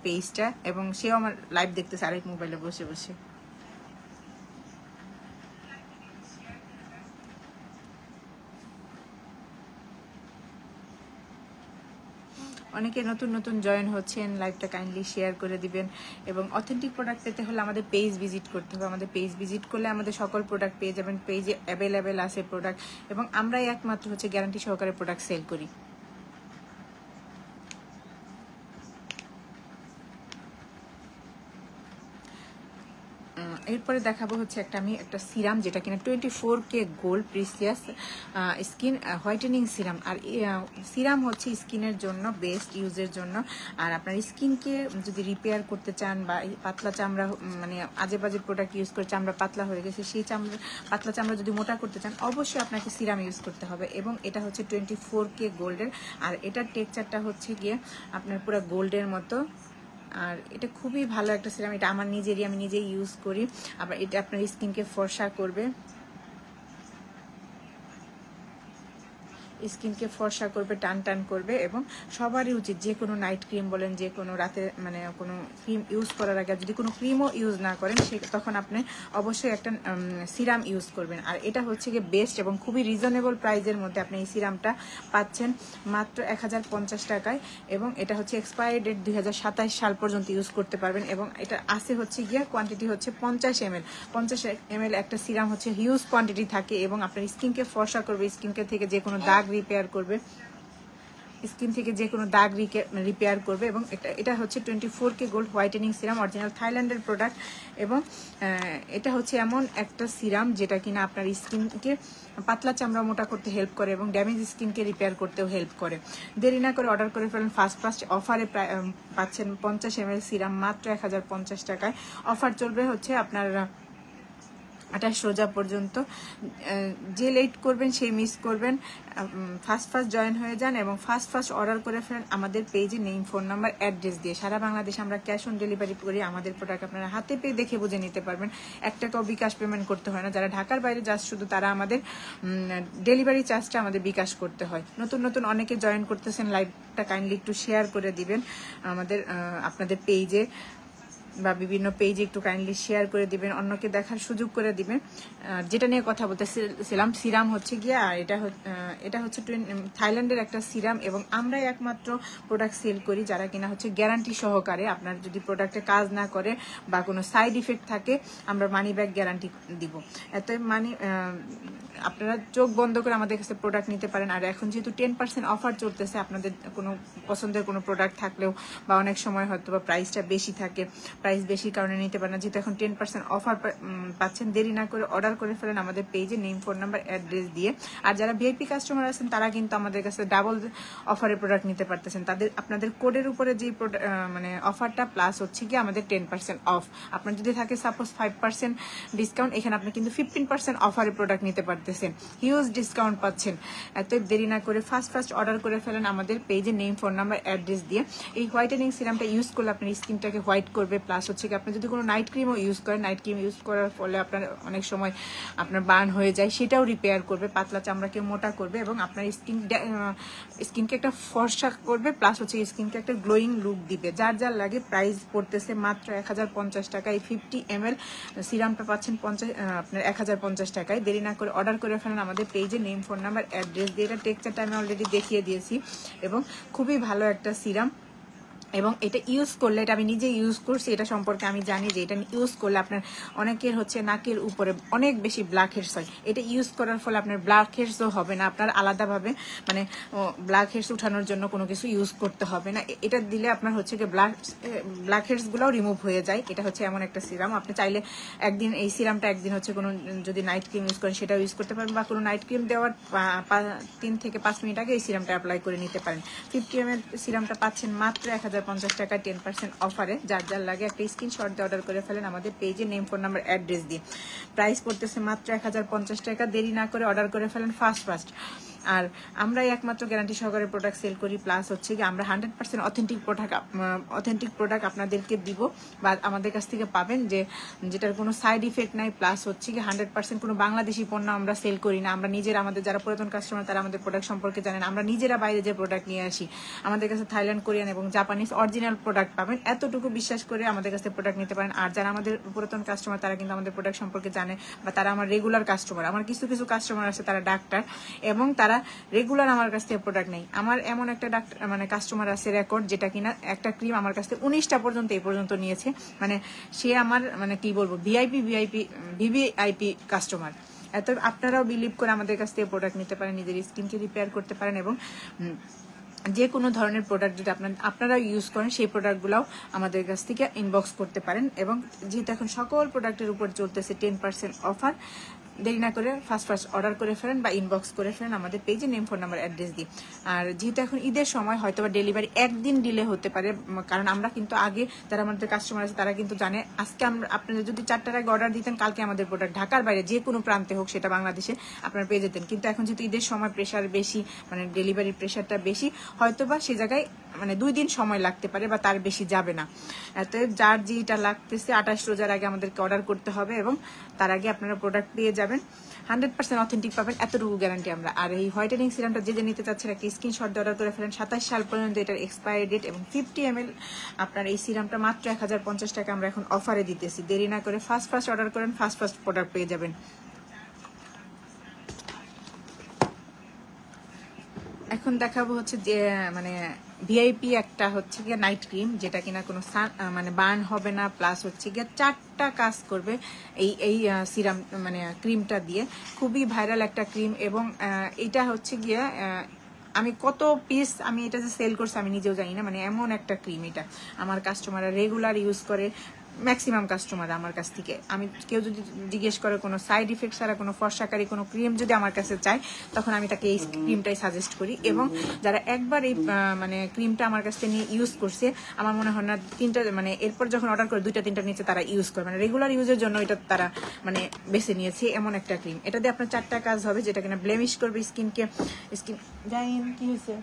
পেজটা, এবং সেও আমার লাইভ দেখতেছে আরেক মোবাইলে বসে বসে। অনেকে নতুন জয়েন হচ্ছেন, লাইভটা কাইন্ডলি শেয়ার করে দিবেন। এবং অথেন্টিক প্রোডাক্ট পেতে হলে আমাদের পেজ ভিজিট করতে হবে। আমাদের পেজ ভিজিট করলে আমাদের সকল প্রোডাক্ট পেয়ে যাবেন। পেজে অ্যাভেলেবেল আছে প্রোডাক্ট, এবং আমরাই একমাত্র হচ্ছে গ্যারান্টি সহকারে প্রোডাক্ট সেল করি। এরপরে দেখাবো হচ্ছে আমি একটা সিরাম, যেটা কিনা 24K gold precious skin whitening serum. আর সিরাম হচ্ছে স্কিনের জন্য বেস্ট ইউজের জন্য। আর আপনার স্কিনকে যদি রিপেয়ার করতে চান, বা পাতলা চামড়া, মানে আজে বাজে প্রোডাক্ট ইউজ করে চামড়া পাতলা হয়ে গেছে, সেই পাতলা চামড়া যদি মোটা করতে চান, অবশ্যই আপনাকে সিরাম ইউজ করতে হবে। এবং এটা হচ্ছে 24K গোল্ডের। আর এটার টেক্সচারটা হচ্ছে গিয়ে আপনার পুরো গোল্ডের মতো। আর এটা খুবই ভালো একটা সিরাম, এটা আমার নিজেরই, আমি নিজেই ইউজ করি। আবার এটা আপনার স্কিনকে ফর্সা করবে, স্কিনকে ফর্সা করবে, টান করবে। এবং সবারই উচিত যে কোনো নাইট ক্রিম বলেন, যে কোনো রাতে, মানে কোনো ক্রিম ইউজ করার আগে যদি কোনো ক্রিমও ইউজ না করেন, তখন আপনি অবশ্যই একটা সিরাম ইউজ করবেন। আর এটা হচ্ছে গিয়ে বেস্ট এবং খুবই রিজনেবল প্রাইসের মধ্যে আপনি এই সিরামটা পাচ্ছেন মাত্র 1050 টাকায়। এবং এটা হচ্ছে এক্সপায়ারি ডেট 2027 সাল পর্যন্ত ইউজ করতে পারবেন। এবং এটা আছে হচ্ছে গিয়ে কোয়ান্টিটি হচ্ছে 50 ml। 50 ml একটা সিরাম হচ্ছে হিউজ কোয়ান্টিটি থাকে, এবং আপনার স্কিনকে ফর্সা করবে, স্কিনকে থেকে যে কোনো দাগ রিপেয়ার করবে, স্কিন থেকে যে কোনো দাগ রিপেয়ার করবে। এবং এটা হচ্ছে 24K gold whitening serum, original থাইল্যান্ডের প্রোডাক্ট। এবং এটা হচ্ছে এমন একটা সিরাম যেটা কিনা আপনার স্কিনকে পাতলা চামড়া মোটা করতে হেল্প করে, এবং ড্যামেজ স্কিনকে রিপেয়ার করতেও হেল্প করে। দেরি না করে অর্ডার করে ফেলেন। ফার্স্ট অফারে পাচ্ছেন 50 ml সিরাম মাত্র 1050 টাকায়। অফার চলবে হচ্ছে আপনার 28 রোজা পর্যন্ত। যে লেট করবেন সেই মিস করবেন। ফার্স্ট জয়েন হয়ে যান এবং ফার্স্ট অর্ডার করে ফেলেন আমাদের পেজে, নেম, ফোন নাম্বার, অ্যাড্রেস দিয়ে। সারা বাংলাদেশ আমরা ক্যাশ অন ডেলিভারি করি। আমাদের প্রোডাক্ট আপনারা হাতে পেয়ে দেখে বুঝে নিতে পারবেন। 1 টাকাও বিকাশ পেমেন্ট করতে হয় না। যারা ঢাকার বাইরে যাচ্ছে শুধু তারা আমাদের ডেলিভারি চার্জটা আমাদের বিকাশ করতে হয়। নতুন অনেকে জয়েন করতেছেন, লাইভটা কাইন্ডলি একটু শেয়ার করে দিবেন আমাদের আপনাদের পেজে। বা বিভিন্ন পেজে একটু কাইন্ডলি শেয়ার করে দিবেন, অন্যকে দেখার সুযোগ করে দিবেন। যেটা নিয়ে কথা বলতেছিলাম, সিরাম হচ্ছে গিয়ে, আর এটা হচ্ছে থাইল্যান্ডের একটা সিরাম, এবং আমরাই একমাত্র প্রোডাক্ট সেল করি যারা কিনা হচ্ছে গ্যারান্টি সহকারে, আপনার যদি প্রোডাক্টে কাজ না করে বা কোনো সাইড ইফেক্ট থাকে আমরা মানি ব্যাক গ্যারান্টি দিব। এত আপনারা চোখ বন্ধ করে আমাদের কাছে প্রোডাক্ট নিতে পারেন। আর এখন যেহেতু 10% অফার চলতেছে, আপনাদের কোনো পছন্দের কোনো প্রোডাক্ট থাকলেও বা অনেক সময় হয়তো বা প্রাইসটা বেশি থাকে, প্রাইস বেশি কারণে নিতে পারেন না, যেহেতু এখন 10% অফার পাচ্ছেন, দেরি না করে অর্ডার করে ফেলেন আমাদের পেজে নেম, ফোন নাম্বার, অ্যাড্রেস দিয়ে। আর যারা ভিআইপি কাস্টমার আছেন তারা কিন্তু আমাদের কাছে ডাবল অফারে প্রোডাক্ট নিতে পারতেছেন। আপনাদের কোডের উপরে যে মানে অফারটা প্লাস হচ্ছে কি আমাদের 10% অফ। আপনার যদি থাকে সাপোজ 5% ডিসকাউন্ট, এখানে আপনি কিন্তু 15% অফারে প্রোডাক্ট নিতে পারতেছেন, হিউজ ডিসকাউন্ট পাচ্ছেন। এত দেরি না করে ফার্স্ট অর্ডার করে ফেলেন আমাদের পেজে নেম, ফোন নাম্বার, অ্যাড্রেস দিয়ে। এই হোয়াইটেনিং সিরামটা ইউজ করলে আপনার স্কিনটাকে হোয়াইট করবে, প্লাস হচ্ছে কি আপনি যদি কোনো নাইট ক্রিমও ইউজ করেন, নাইট ক্রিম ইউজ করার ফলে আপনার অনেক সময় আপনার বার্ন হয়ে যায়, সেটাও রিপেয়ার করবে, পাতলা চামড়াকে মোটা করবে এবং আপনার স্কিনকে একটা ফর্সা করবে, প্লাস হচ্ছে স্কিনকে একটা গ্লোয়িং লুক দিবে। যার যার লাগে প্রাইস পড়তেছে মাত্র 1050 টাকা। এই 50 ml সিরামটা পাচ্ছেন আপনার 1050 টাকায়। দেরি না করে অর্ডার করে ফেলেন আমাদের পেজে নেম, ফোন নাম্বার, অ্যাড্রেস দিয়ে। এটা টেক্সচারটা আমি অলরেডি দেখিয়ে দিয়েছি এবং খুবই ভালো একটা সিরাম। এবং এটা ইউজ করলে, এটা আমি নিজে ইউজ করছি, এটা সম্পর্কে আমি জানি যে এটা ইউজ করলে আপনার অনেকের হচ্ছে নাকের উপরে অনেক বেশি ব্ল্যাক হেডস হয়। এটা ইউজ করার ফলে আপনার ব্ল্যাক হেডসও হবে না, আপনার আলাদাভাবে মানে ব্ল্যাক হেডস উঠানোর জন্য কোনো কিছু ইউজ করতে হবে না। এটা দিলে আপনার হচ্ছে কি ব্ল্যাক হেডসগুলোও রিমুভ হয়ে যায়। এটা হচ্ছে এমন একটা সিরাম, আপনি চাইলে একদিন এই সিরামটা একদিন হচ্ছে কোনো যদি নাইট ক্রিম ইউজ করেন সেটাও ইউজ করতে পারেন, বা কোনো নাইট ক্রিম দেওয়ার 3 থেকে 5 মিনিট আগে এই সিরামটা অ্যাপ্লাই করে নিতে পারেন। 50 ml সিরামটা পাচ্ছেন মাত্র 1050 টাকা 10% অফারে। যার যার লাগে একটা স্ক্রিনশট দিয়ে অর্ডার করে ফেলেন আমাদের পেজে নেম, ফোন নাম্বার, অ্যাড্রেস দিয়ে। প্রাইস পড়তেছে মাত্র 1050 টাকা। দেরি না করে অর্ডার করে ফেলেন ফার্স্ট। আর আমরাই একমাত্র গ্যারান্টি সহকারে প্রোডাক্ট সেল করি, প্লাস হচ্ছে কি আমরা 100% অথেন্টিক প্রোডাক্ট আপনাদেরকে দিব বা আমাদের কাছ থেকে পাবেন, যেটার কোনো সাইড ইফেক্ট নাই, প্লাস হচ্ছে কি 100% কোনো বাংলাদেশি পণ্য আমরা সেল করি না। আমরা নিজেরা, আমাদের যারা পুরাতন কাস্টমার তারা আমাদের প্রোডাক্ট সম্পর্কে জানেন, আমরা নিজেরা বাইরে যে প্রোডাক্ট নিয়ে আসি। আমাদের কাছে থাইল্যান্ড, কোরিয়ান এবং জাপানিজ অরিজিনাল প্রোডাক্ট পাবেন। এতটুকু বিশ্বাস করে আমাদের কাছে প্রোডাক্ট নিতে পারেন। আর যারা আমাদের পুরাতন কাস্টমার তারা কিন্তু আমাদের প্রোডাক্ট সম্পর্কে জানে, বা তারা আমার রেগুলার কাস্টমার। আমার কিছু কাস্টমার আছে তারা ডাক্তার এবং তারা রেগুলার আমার কাছ থেকে প্রোডাক্ট নেই। আমার এমন একটা মানে কাস্টমার আছে রেকর্ড, যেটা কিনা একটা ক্রিম আমার কাছ থেকে 19টা পর্যন্ত এই পর্যন্ত নিয়েছে। মানে সে আমার মানে কি বলবো ভিভিআইপি কাস্টমার। এত আপনারাও বিলিভ করে আমাদের কাছ থেকে প্রোডাক্ট নিতে পারেন, নিজের স্কিনকে রিপেয়ার করতে পারেন এবং যে কোনো ধরনের প্রোডাক্ট যদি আপনারা ইউজ করেন সেই প্রোডাক্টগুলোও আমাদের কাছ থেকে ইনবক্স করতে পারেন। এবং যেহেতু এখন সকল প্রোডাক্টের উপর চলতেছে 10% অফার, দেরি না করে ফার্স্ট অর্ডার করে ফেলেন বা ইনবক্স করে ফেলেন আমাদের পেজে নেম, ফোন নাম্বার, অ্যাড্রেস দিয়ে। আর যেহেতু এখন ঈদের সময় হয়তো বা ডেলিভারি একদিন ডিলে হতে পারে, কারণ আমরা কিন্তু আগে যারা আমাদের কাস্টমার আছে তারা কিন্তু জানে আজকে আপনারা যদি 4টার আগে অর্ডার দিতেন, কালকে আমাদের প্রোডাক্ট ঢাকার বাইরে যে কোনো প্রান্তে হোক সেটা বাংলাদেশে আপনারা পেয়ে যেতেন। কিন্তু এখন যেহেতু ঈদের সময় প্রেশার বেশি, মানে ডেলিভারির প্রেশারটা বেশি, হয়তো বা সে জায়গায় মানে 2 দিন সময় লাগতে পারে বা তার বেশি যাবে না। এত যার যেটা লাগতেছে 28 রোজার আগে আমাদেরকে অর্ডার করতে হবে এবং তার আগে আপনারা প্রোডাক্ট পেয়ে যাবেন, 100% অথেন্টিক পাবেন, এতটুকু গ্যারান্টি আমরা। আর এই হোয়াইটেনিং সিরামটা যে নিতে চাচ্ছেন একটা স্ক্রিনশট দিয়ে অর্ডার করে ফেলেন। 27 সাল পর্যন্ত এটার এক্সপায়ারি ডেট এবং 50 ml আপনার এই সিরামটা মাত্র 1050 টাকা আমরা এখন অফারে দিতেছি। দেরি না করে ফার্স্ট অর্ডার করেন, ফার্স্ট প্রোডাক্ট পেয়ে যাবেন। এখন দেখাবো হচ্ছে যে মানে ভিআইপি একটা হচ্ছে গিয়ে নাইট ক্রিম, যেটা কিনা কোনো মানে বার্ন হবে না, প্লাস হচ্ছে গিয়ে 4টা কাজ করবে এই সিরাম মানে ক্রিমটা দিয়ে। খুবই ভাইরাল একটা ক্রিম এবং এটা হচ্ছে গিয়ে আমি কত পিস আমি এটা যে সেল করছি আমি নিজেও জানি না। মানে এমন একটা ক্রিম, এটা আমার কাস্টমাররা রেগুলার ইউজ করে, ম্যাক্সিমাম কাস্টমার আমার কাছ থেকে। আমি কেউ যদি জিজ্ঞেস করে কোনো সাইড ইফেক্ট ছাড়া কোনো ফর্সাকারী কোনো ক্রিম যদি আমার কাছে চায়, তখন আমি তাকে এই ক্রিমটাই সাজেস্ট করি। এবং যারা একবার এই মানে ক্রিমটা আমার কাছ থেকে নিয়ে ইউজ করছে, আমার মনে হয় না 3টা মানে এরপর যখন অর্ডার করে 2টা 3টা নিচে তারা ইউজ করে, মানে রেগুলার ইউজের জন্য এটা তারা মানে বেছে নিয়েছে। এমন একটা ক্রিম, এটা দিয়ে আপনার 4টা কাজ হবে, যেটা কিনা ব্লেমিশ করবে স্কিন জানেন কি হয়েছে,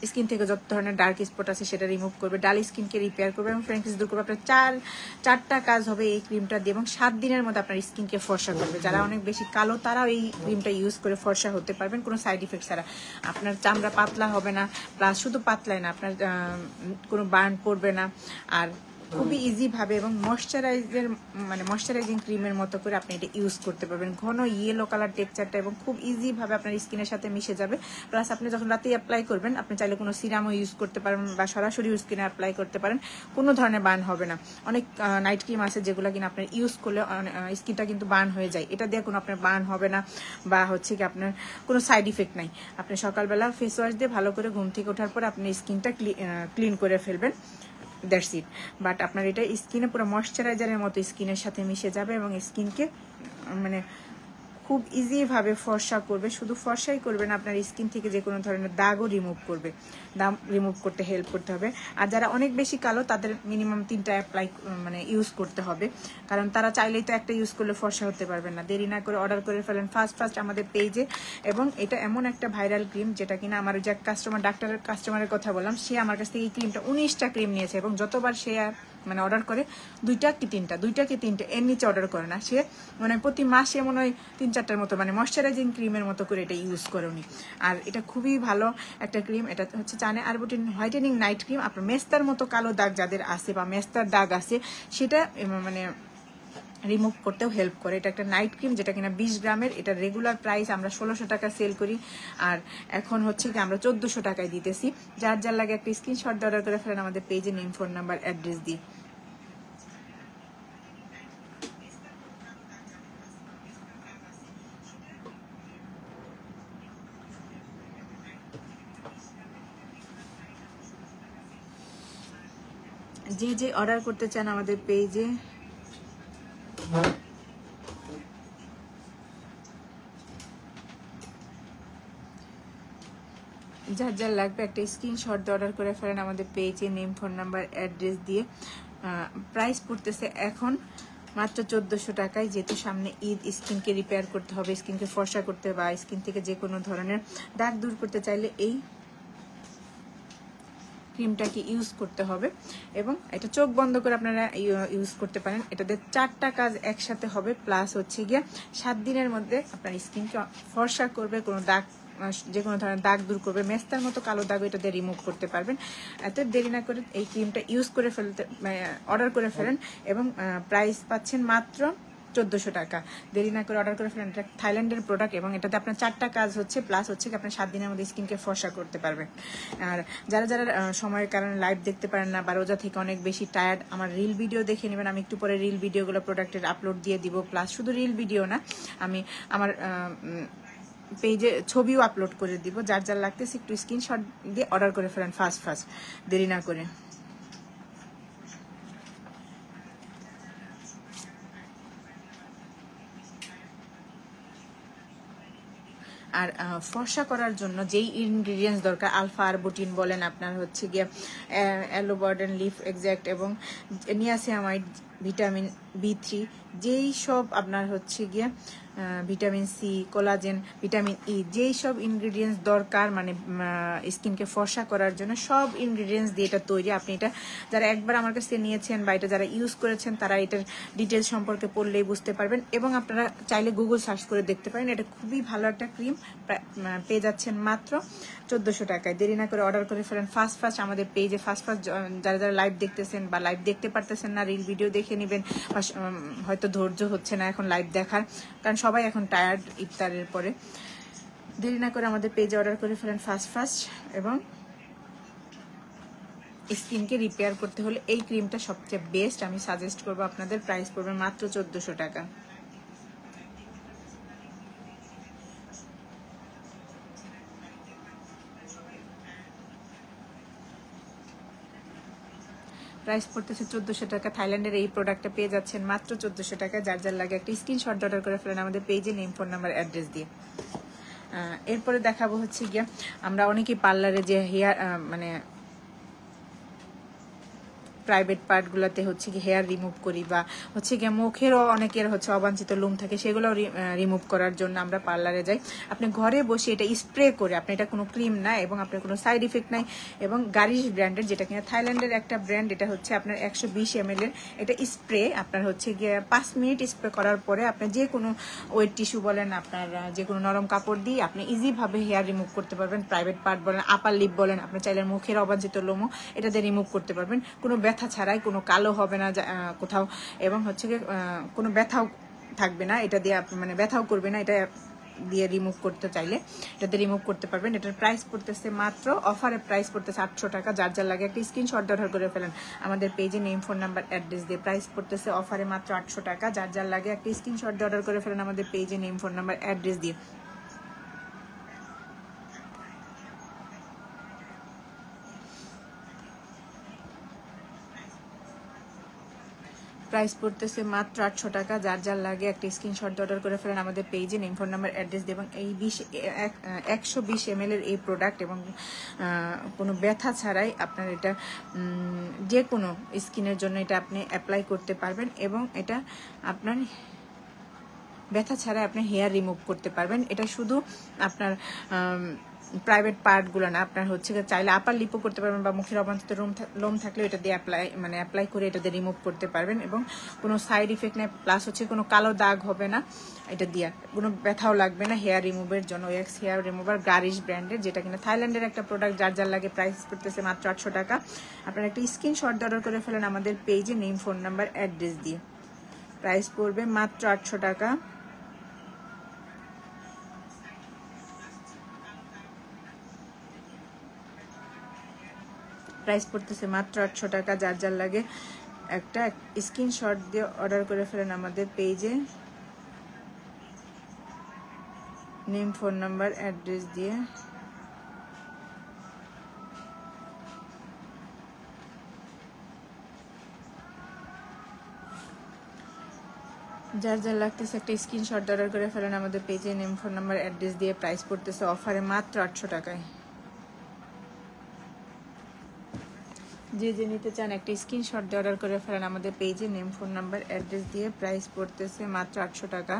স্কিন থেকে যত ধরনের ডার্ক স্পট আছে সেটা রিমুভ করবে, ডাল স্কিনকে রিপেয়ার করবে এবং ফ্র্যাঙ্কিস দূর করবে। আপনার 4টা কাজ হবে এই ক্রিমটা দিয়ে এবং 7 দিনের মধ্যে আপনার স্কিনকে ফর্সা করবে। যারা অনেক বেশি কালো তারাও এই ক্রিমটা ইউজ করে ফর্সা হতে পারবেন কোনো সাইড ইফেক্ট ছাড়া। আপনার চামড়া পাতলা হবে না, প্লাস শুধু পাতলাই না, আপনার কোনো বার্ন পড়বে না। আর খুবই ইজিভাবে এবং ময়শ্চারাইজিং ক্রিমের মতো করে আপনি এটা ইউজ করতে পারবেন। ঘন ইয়েলো কালার টেক্সচারটা এবং খুব ইজিভাবে আপনার স্কিনের সাথে মিশে যাবে। প্লাস আপনি যখন রাতে অ্যাপ্লাই করবেন, আপনি চাইলে কোনো সিরামও ইউজ করতে পারেন বা সরাসরি স্কিনে অ্যাপ্লাই করতে পারেন, কোনো ধরনের বার্ন হবে না। অনেক নাইট ক্রিম আছে যেগুলো কিনা আপনার ইউজ করলে স্কিনটা কিন্তু বার্ন হয়ে যায়, এটা দিয়ে কোনো আপনার বার্ন হবে না বা হচ্ছে কি আপনার কোনো সাইড ইফেক্ট নাই। আপনি সকালবেলা ফেস ওয়াশ দিয়ে ভালো করে ঘুম থেকে ওঠার পর আপনি স্কিনটা ক্লিন করে ফেলবেন, দ্যাটস ইট। বাট আপনার এটা স্কিনে পুরো ময়শ্চারাইজারের মতো স্কিনের সাথে মিশে যাবে এবং স্কিনকে মানে খুব ইজিভাবে ফর্সা করবে। শুধু ফর্সাই করবে না, আপনার স্কিন থেকে যে কোনো ধরনের দাগও রিমুভ করবে, দাগ রিমুভ করতে হেল্প করতে হবে। আর যারা অনেক বেশি কালো তাদের মিনিমাম 3টা অ্যাপ্লাই ইউজ করতে হবে, কারণ তারা চাইলেই তো একটা ইউজ করলে ফর্সা হতে পারবেন না। দেরি না করে অর্ডার করে ফেলেন ফার্স্ট আমাদের পেজে। এবং এটা এমন একটা ভাইরাল ক্রিম যেটা কিনা আমার যে কাস্টমারের কথা বললাম, সে আমার কাছ থেকে এই ক্রিমটা 19টা ক্রিম নিয়েছে এবং যতবার সে অর্ডার করে 2টা কি 3টে এর নিচে অর্ডার করে না। সে প্রতি মাসে মনে হয় 3-4টার মতো ময়শ্চারাইজিং ক্রিমের মতো করে এটা ইউজ করে উনি। আর এটা খুবই ভালো একটা ক্রিম। এটা হচ্ছে চানে আরবুটিন হোয়াইটেনিং নাইট ক্রিম। আপনার মেস্তার মতো কালো দাগ যাদের আছে বা মেস্তার দাগ আছে সেটা রিমুভ করতেও হেল্প করে। এটা একটা নাইট ক্রিম যেটা কিনা 20 গ্রামের। এটা রেগুলার প্রাইস আমরা 1600 টাকা সেল করি, আর এখন হচ্ছে কি আমরা 1400 টাকায় দিতেছি। যার লাগে একটা স্ক্রিনশট দিয়ে অর্ডার করে ফেলেন আমাদের পেজে, নেম, ফোন নাম্বার, অ্যাড্রেস দিয়ে। যে অর্ডার করতে চান আমাদের পেজে যার লাগবে একটা স্ক্রিনশট দিয়ে অর্ডার করে ফেলেন আমাদের পেজে, নেম, ফোন নাম্বার, অ্যাড্রেস দিয়ে। প্রাইস পড়তেছে এখন মাত্র 1400 টাকায়। যেহেতু সামনে ঈদ, স্কিনকে রিপেয়ার করতে হবে, স্কিনকে ফর্সা করতে হবে বা স্কিন থেকে যে কোনো ধরনের দাগ দূর করতে চাইলে এই ক্রিমটাকে ইউজ করতে হবে। এবং এটা চোখ বন্ধ করে আপনারা ইউজ করতে পারেন। এটাতে 4টা কাজ একসাথে হবে। প্লাস হচ্ছে গিয়ে 7 দিনের মধ্যে আপনার স্কিনকে ফর্সা করবে, কোনো দাগ যে কোনো ধরনের দাগ দূর করবে, মেস্তার মতো কালো দাগ এটা দিয়ে রিমুভ করতে পারবেন। এত দেরি না করে এই ক্রিমটা ইউজ করে অর্ডার করে ফেলেন এবং প্রাইস পাচ্ছেন মাত্র 1400 টাকা। দেরি না করে অর্ডার করে ফেলেন। এটা থাইল্যান্ডের প্রোডাক্ট এবং এটাতে আপনার 4টা কাজ হচ্ছে, প্লাস হচ্ছে কি আপনার 7 দিনের মধ্যে স্কিনকে ফর্সা করতে পারবেন। আর যারা সময়ের কারণে লাইভ দেখতে পারেন না বা রোজা থেকে অনেক বেশি টায়ার্ড, আমার রিল ভিডিও দেখে নেবেন। আমি একটু পরে রিল ভিডিওগুলো প্রোডাক্টের আপলোড দিয়ে দিব। প্লাস শুধু রিল ভিডিও না, আমি আমার পেজে ছবিও আপলোড করে দিব। যার লাগতেছে একটু স্ক্রিনশট দিয়ে অর্ডার করে ফেলেন ফার্স্ট দেরি না করে। আর ফর্সা করার জন্য যেই ইনগ্রিডিয়েন্টস দরকার, আলফা আরবুটিন বলেন, আপনার হচ্ছে গিয়ে অ্যালোবার্ডেন লিফ এক্সাক্ট এবং নিয়াসিনামাইড, ভিটামিন B3, যেই সব আপনার হচ্ছে গিয়ে vitamin C, collagen, vitamin E, যেই সব ইনগ্রিডিয়েন্টস দরকার স্কিনকে ফর্সা করার জন্য, সব ইনগ্রিডিয়েন্টস দিয়ে এটা তৈরি। আপনি এটা যারা একবার আমার কাছ থেকে নিয়েছেন বা এটা যারা ইউজ করেছেন তারা এটার ডিটেলস সম্পর্কে পড়লেই বুঝতে পারবেন। এবং আপনারা চাইলে গুগল সার্চ করে দেখতে পারেন। এটা খুবই ভালো একটা ক্রিম, পেয়ে যাচ্ছেন মাত্র 1400 টাকায়। দেরি না করে অর্ডার করে ফেলেন ফার্স্ট আমাদের পেজে। ফার্স্ট যারা লাইভ দেখতেছেন বা লাইভ দেখতে পারতেছেন না, রিল ভিডিও দেখে নেবেন। বা হয়তো ধৈর্য হচ্ছে না এখন লাইভ দেখার, কারণ সবাই এখন টায়ার্ড ইফতারের পরে। দেরি না করে আমাদের পেজে অর্ডার করে ফেলেন ফার্স্ট। এবং স্কিনকে রিপেয়ার করতে হলে এই ক্রিমটা সবচেয়ে বেস্ট, আমি সাজেস্ট করবো আপনাদের। প্রাইস পড়বে মাত্র 1400 টাকা। প্রাইস পড়তেছে 1400 টাকা। থাইল্যান্ডের এই প্রোডাক্টটা পেয়ে যাচ্ছেন মাত্র 1400 টাকা। যার লাগে একটা স্ক্রিনশট অর্ডার করে ফেলেন আমাদের পেজে, নেম, ফোন নাম্বার, অ্যাড্রেস দিয়ে। এরপরে দেখাবো হচ্ছে গিয়া আমরা অনেকেই পার্লারে যে হেয়ার প্রাইভেট পার্টগুলোতে হচ্ছে কি হেয়ার রিমুভ করি বা হচ্ছে গিয়ে মুখেরও অনেকের হচ্ছে অবাঞ্ছিত লোম থাকে, সেগুলো রিমুভ করার জন্য আমরা পার্লারে যাই। আপনি ঘরে বসে এটা স্প্রে করে, আপনি এটা কোনো ক্রিম না এবং আপনার কোনো সাইড ইফেক্ট নাই। এবং গারিশ ব্র্যান্ডের, যেটা কিনা থাইল্যান্ডের একটা ব্র্যান্ড, এটা হচ্ছে আপনার 120 ml এর এটা স্প্রে। আপনার হচ্ছে গিয়ে 5 মিনিট স্প্রে করার পরে আপনি যে কোনো ওয়েট টিস্যু বলেন, আপনার যে কোনো নরম কাপড় দিয়ে আপনি ইজিভাবে হেয়ার রিমুভ করতে পারবেন। প্রাইভেট পার্ট বলেন, আপার লিপ বলেন, আপনি চাইলে মুখের অবাঞ্ছিত লোমও এটা দিয়ে রিমুভ করতে পারবেন। কোনো ব্যথা ছাড়াই, কোনো কালো হবে না কোথাও, এবং হচ্ছে কি কোনো ব্যথাও থাকবে না এটা দিয়ে, মানে ব্যথাও করবে না। এটা দিয়ে রিমুভ করতে চাইলে এটাতে রিমুভ করতে পারবেন। এটার প্রাইস পড়তেছে মাত্র, অফারের প্রাইস পড়তেছে 800 টাকা। যার যার লাগে একটা স্ক্রিনশট অর্ডার করে ফেলেন আমাদের পেজে, নেম, ফোন নাম্বার, অ্যাড্রেস দিয়ে। প্রাইস পড়তেছে অফারে মাত্র 800 টাকা। যার যার লাগে একটা স্ক্রিনশট অর্ডার করে ফেলেন আমাদের পেজে, নেম, ফোন নাম্বার, অ্যাড্রেস দিয়ে। প্রাইস পড়তেছে মাত্র 800 টাকা। যার যার লাগে একটা স্ক্রিনশট অর্ডার করে ফেলেন আমাদের পেজে, নেম, ফোন নাম্বার, অ্যাড্রেস দিয়ে। এবং এই 120 ml এর এই প্রোডাক্ট এবং কোনো ব্যথা ছাড়াই আপনার এটা যে কোনো স্কিনের জন্য এটা আপনি অ্যাপ্লাই করতে পারবেন, এবং এটা আপনার ব্যথা ছাড়াই আপনি হেয়ার রিমুভ করতে পারবেন। এটা শুধু আপনার প্রাইভেট পার্টগুলো না, আপনার হচ্ছে চাইলে আপার লিপও করতে পারবেন, বা মুখের অবাঞ্ছিত লোম থাকলে এটা দিয়ে অ্যাপ্লাই করে এটা দিয়ে রিমুভ করতে পারবেন, এবং কোনো সাইড ইফেক্ট নেই। প্লাস হচ্ছে কোনো কালো দাগ হবে না, এটা দিয়ে কোনো ব্যথাও লাগবে না হেয়ার রিমুভের জন্য। ওয়েক্স হেয়ার রিমুভার গারিশ ব্র্যান্ডের, যেটা কিনা থাইল্যান্ডের একটা প্রোডাক্ট। যার যার লাগে প্রাইস পড়তেছে মাত্র 800 টাকা। আপনারা একটা স্ক্রিনশট অর্ডার করে ফেলেন আমাদের পেজে, নেম, ফোন নাম্বার, অ্যাড্রেস দিয়ে। প্রাইস পড়বে মাত্র 800 টাকা। প্রাইস পড়তেছে মাত্র 800 টাকা। যার যার লাগে একটা স্ক্রিনশট দিয়ে অর্ডার করে ফেলেন আমাদের পেজে, নেম, ফোন নাম্বার, অ্যাড্রেস দিয়ে। যার যার লাগতেছে একটা স্ক্রিনশট অর্ডার করে ফেলেন আমাদের পেজে, নেম, ফোন নাম্বার, অ্যাড্রেস দিয়ে। প্রাইস পড়তেছে অফারে মাত্র 800 টাকায়। যে নিতে চান একটা স্ক্রিনশট দিয়ে অর্ডার করে ফেলেন আমাদের পেজে, নেম, ফোন নাম্বার, অ্যাড্রেস দিয়ে। প্রাইস পড়তেছে মাত্র 800 টাকা।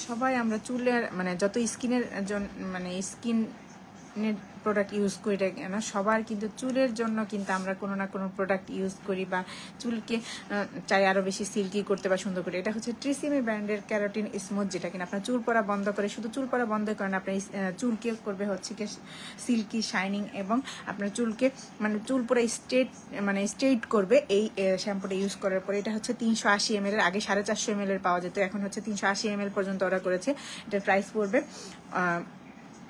সবাই আমরা চুলের মানে যত স্কিনের জন্য মানে স্কিনের প্রোডাক্ট ইউজ করি না, সবার কিন্তু চুলের জন্য কিন্তু আমরা কোনো না কোনো প্রোডাক্ট ইউজ করি, বা চুলকে চাই আরও বেশি সিল্কি করতে বা সুন্দর করে। এটা হচ্ছে ট্রিসেমি ব্র্যান্ডের ক্যারাটিন স্মুথ, যেটা কিনা আপনার চুল পড়া বন্ধ করে। শুধু চুল পড়া বন্ধ করে না, আপনার চুলকে করবে হচ্ছে কি সিল্কি, শাইনিং, এবং আপনার চুলকে মানে চুল পুরো স্ট্রেট করবে এই শ্যাম্পুটা ইউজ করার পরে। এটা হচ্ছে 380 ml এর, আগে 450 ml এর পাওয়া যেত, এখন হচ্ছে 380 ml পর্যন্ত অর্ডার করেছে। এটার প্রাইস পড়বে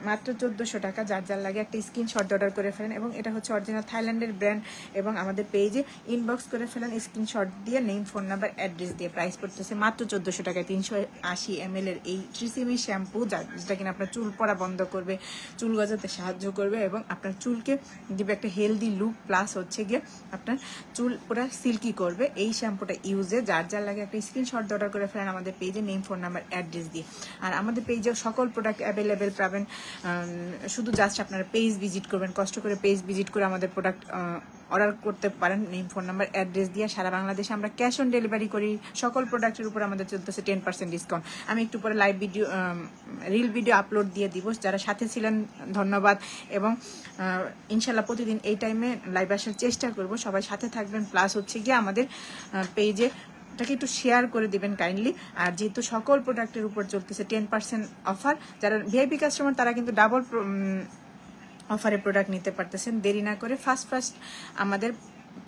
মাত্র 1400 টাকা। যার যার লাগে একটা স্ক্রিনশট অর্ডার করে ফেলেন, এবং এটা হচ্ছে অরিজিনাল থাইল্যান্ডের ব্র্যান্ড, এবং আমাদের পেজে ইনবক্স করে ফেলেন স্ক্রিনশট দিয়ে, নেম, ফোন নাম্বার, অ্যাড্রেস দিয়ে। প্রাইস পড়তেছে মাত্র 1400 টাকায় 380 ml এর এই ট্রিসেমি শ্যাম্পু, যেটা কিনা আপনার চুল পড়া বন্ধ করবে, চুল গজাতে সাহায্য করবে, এবং আপনার চুলকে দিবে একটা হেলদি লুক, প্লাস হচ্ছে গিয়ে আপনার চুল পুরা সিল্কি করবে এই শ্যাম্পুটা ইউজে। যার যার লাগে একটা স্ক্রিনশট অর্ডার করে ফেলেন আমাদের পেজে, নেম, ফোন নাম্বার, অ্যাড্রেস দিয়ে। আর আমাদের পেজে সকল প্রোডাক্ট অ্যাভেলেবেল পাবেন। শুধু জাস্ট আপনারা পেজ ভিজিট করবেন, কষ্ট করে পেজ ভিজিট করে আমাদের প্রোডাক্ট অর্ডার করতে পারেন, নেম, ফোন নাম্বার, অ্যাড্রেস দিয়ে। সারা বাংলাদেশে আমরা ক্যাশ অন ডেলিভারি করি। সকল প্রোডাক্টের উপর আমাদের চলতেছে 10% ডিসকাউন্ট। আমি একটু পরে live video reel video upload দিয়ে দিব। যারা সাথে ছিলেন ধন্যবাদ, এবং ইনশাল্লাহ প্রতিদিন এই টাইমে লাইভ আসার চেষ্টা করব। সবাই সাথে থাকবেন, প্লাস হচ্ছে গিয়ে আমাদের পেজে এটাকে একটু শেয়ার করে দিবেন কাইন্ডলি। আর যেহেতু সকল প্রোডাক্টের উপর চলতেছে 10% অফার, যারা ভিআইপি কাস্টমার তারা কিন্তু ডাবল অফারে প্রোডাক্ট নিতে পারতেছেন। দেরি না করে ফার্স্ট আমাদের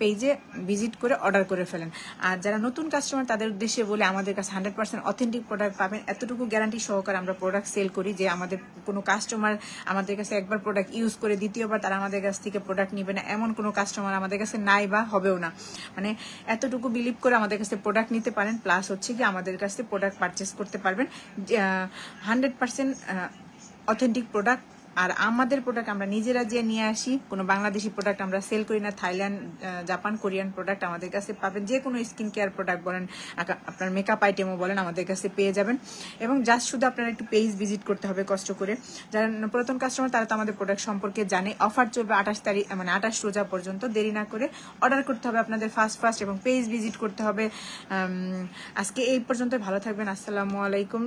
পেজে ভিজিট করে অর্ডার করে ফেলেন। আর যারা নতুন কাস্টমার তাদের উদ্দেশ্যে বলে, আমাদের কাছে 100% অথেন্টিক প্রোডাক্ট পাবেন। এতটুকু গ্যারান্টি সহকারে আমরা প্রোডাক্ট সেল করি যে আমাদের কোনো কাস্টমার আমাদের কাছে একবার প্রোডাক্ট ইউজ করে দ্বিতীয়বার তারা আমাদের কাছ থেকে প্রোডাক্ট নিবে না, এমন কোনো কাস্টমার আমাদের কাছে নাই বা হবেও না। মানে এতটুকু বিলিভ করে আমাদের কাছে প্রোডাক্ট নিতে পারেন, প্লাস হচ্ছে কি আমাদের কাছে প্রোডাক্ট পারচেস করতে পারবেন। 100% অথেন্টিক প্রোডাক্ট। আর আমাদের প্রোডাক্ট আমরা নিজেরা যে নিয়ে আসি, কোনো বাংলাদেশি প্রোডাক্ট আমরা সেল করি না। থাইল্যান্ড, জাপান, কোরিয়ান প্রোডাক্ট আমাদের কাছে পাবেন। যে কোনো স্কিন কেয়ার প্রোডাক্ট বলেন, আপনার মেকআপ আইটেমও বলেন, আমাদের কাছে পেয়ে যাবেন। এবং জাস্ট শুধু আপনারা একটু পেজ ভিজিট করতে হবে কষ্ট করে। যারা পুরাতন কাস্টমার তারা তো আমাদের প্রোডাক্ট সম্পর্কে জানে। অফার চলবে 28 তারিখ, মানে 28 রোজা পর্যন্ত। দেরি না করে অর্ডার করতে হবে আপনাদের ফার্স্ট, এবং পেজ ভিজিট করতে হবে। আজকে এই পর্যন্ত, ভালো থাকবেন। আসসালামু আলাইকুম।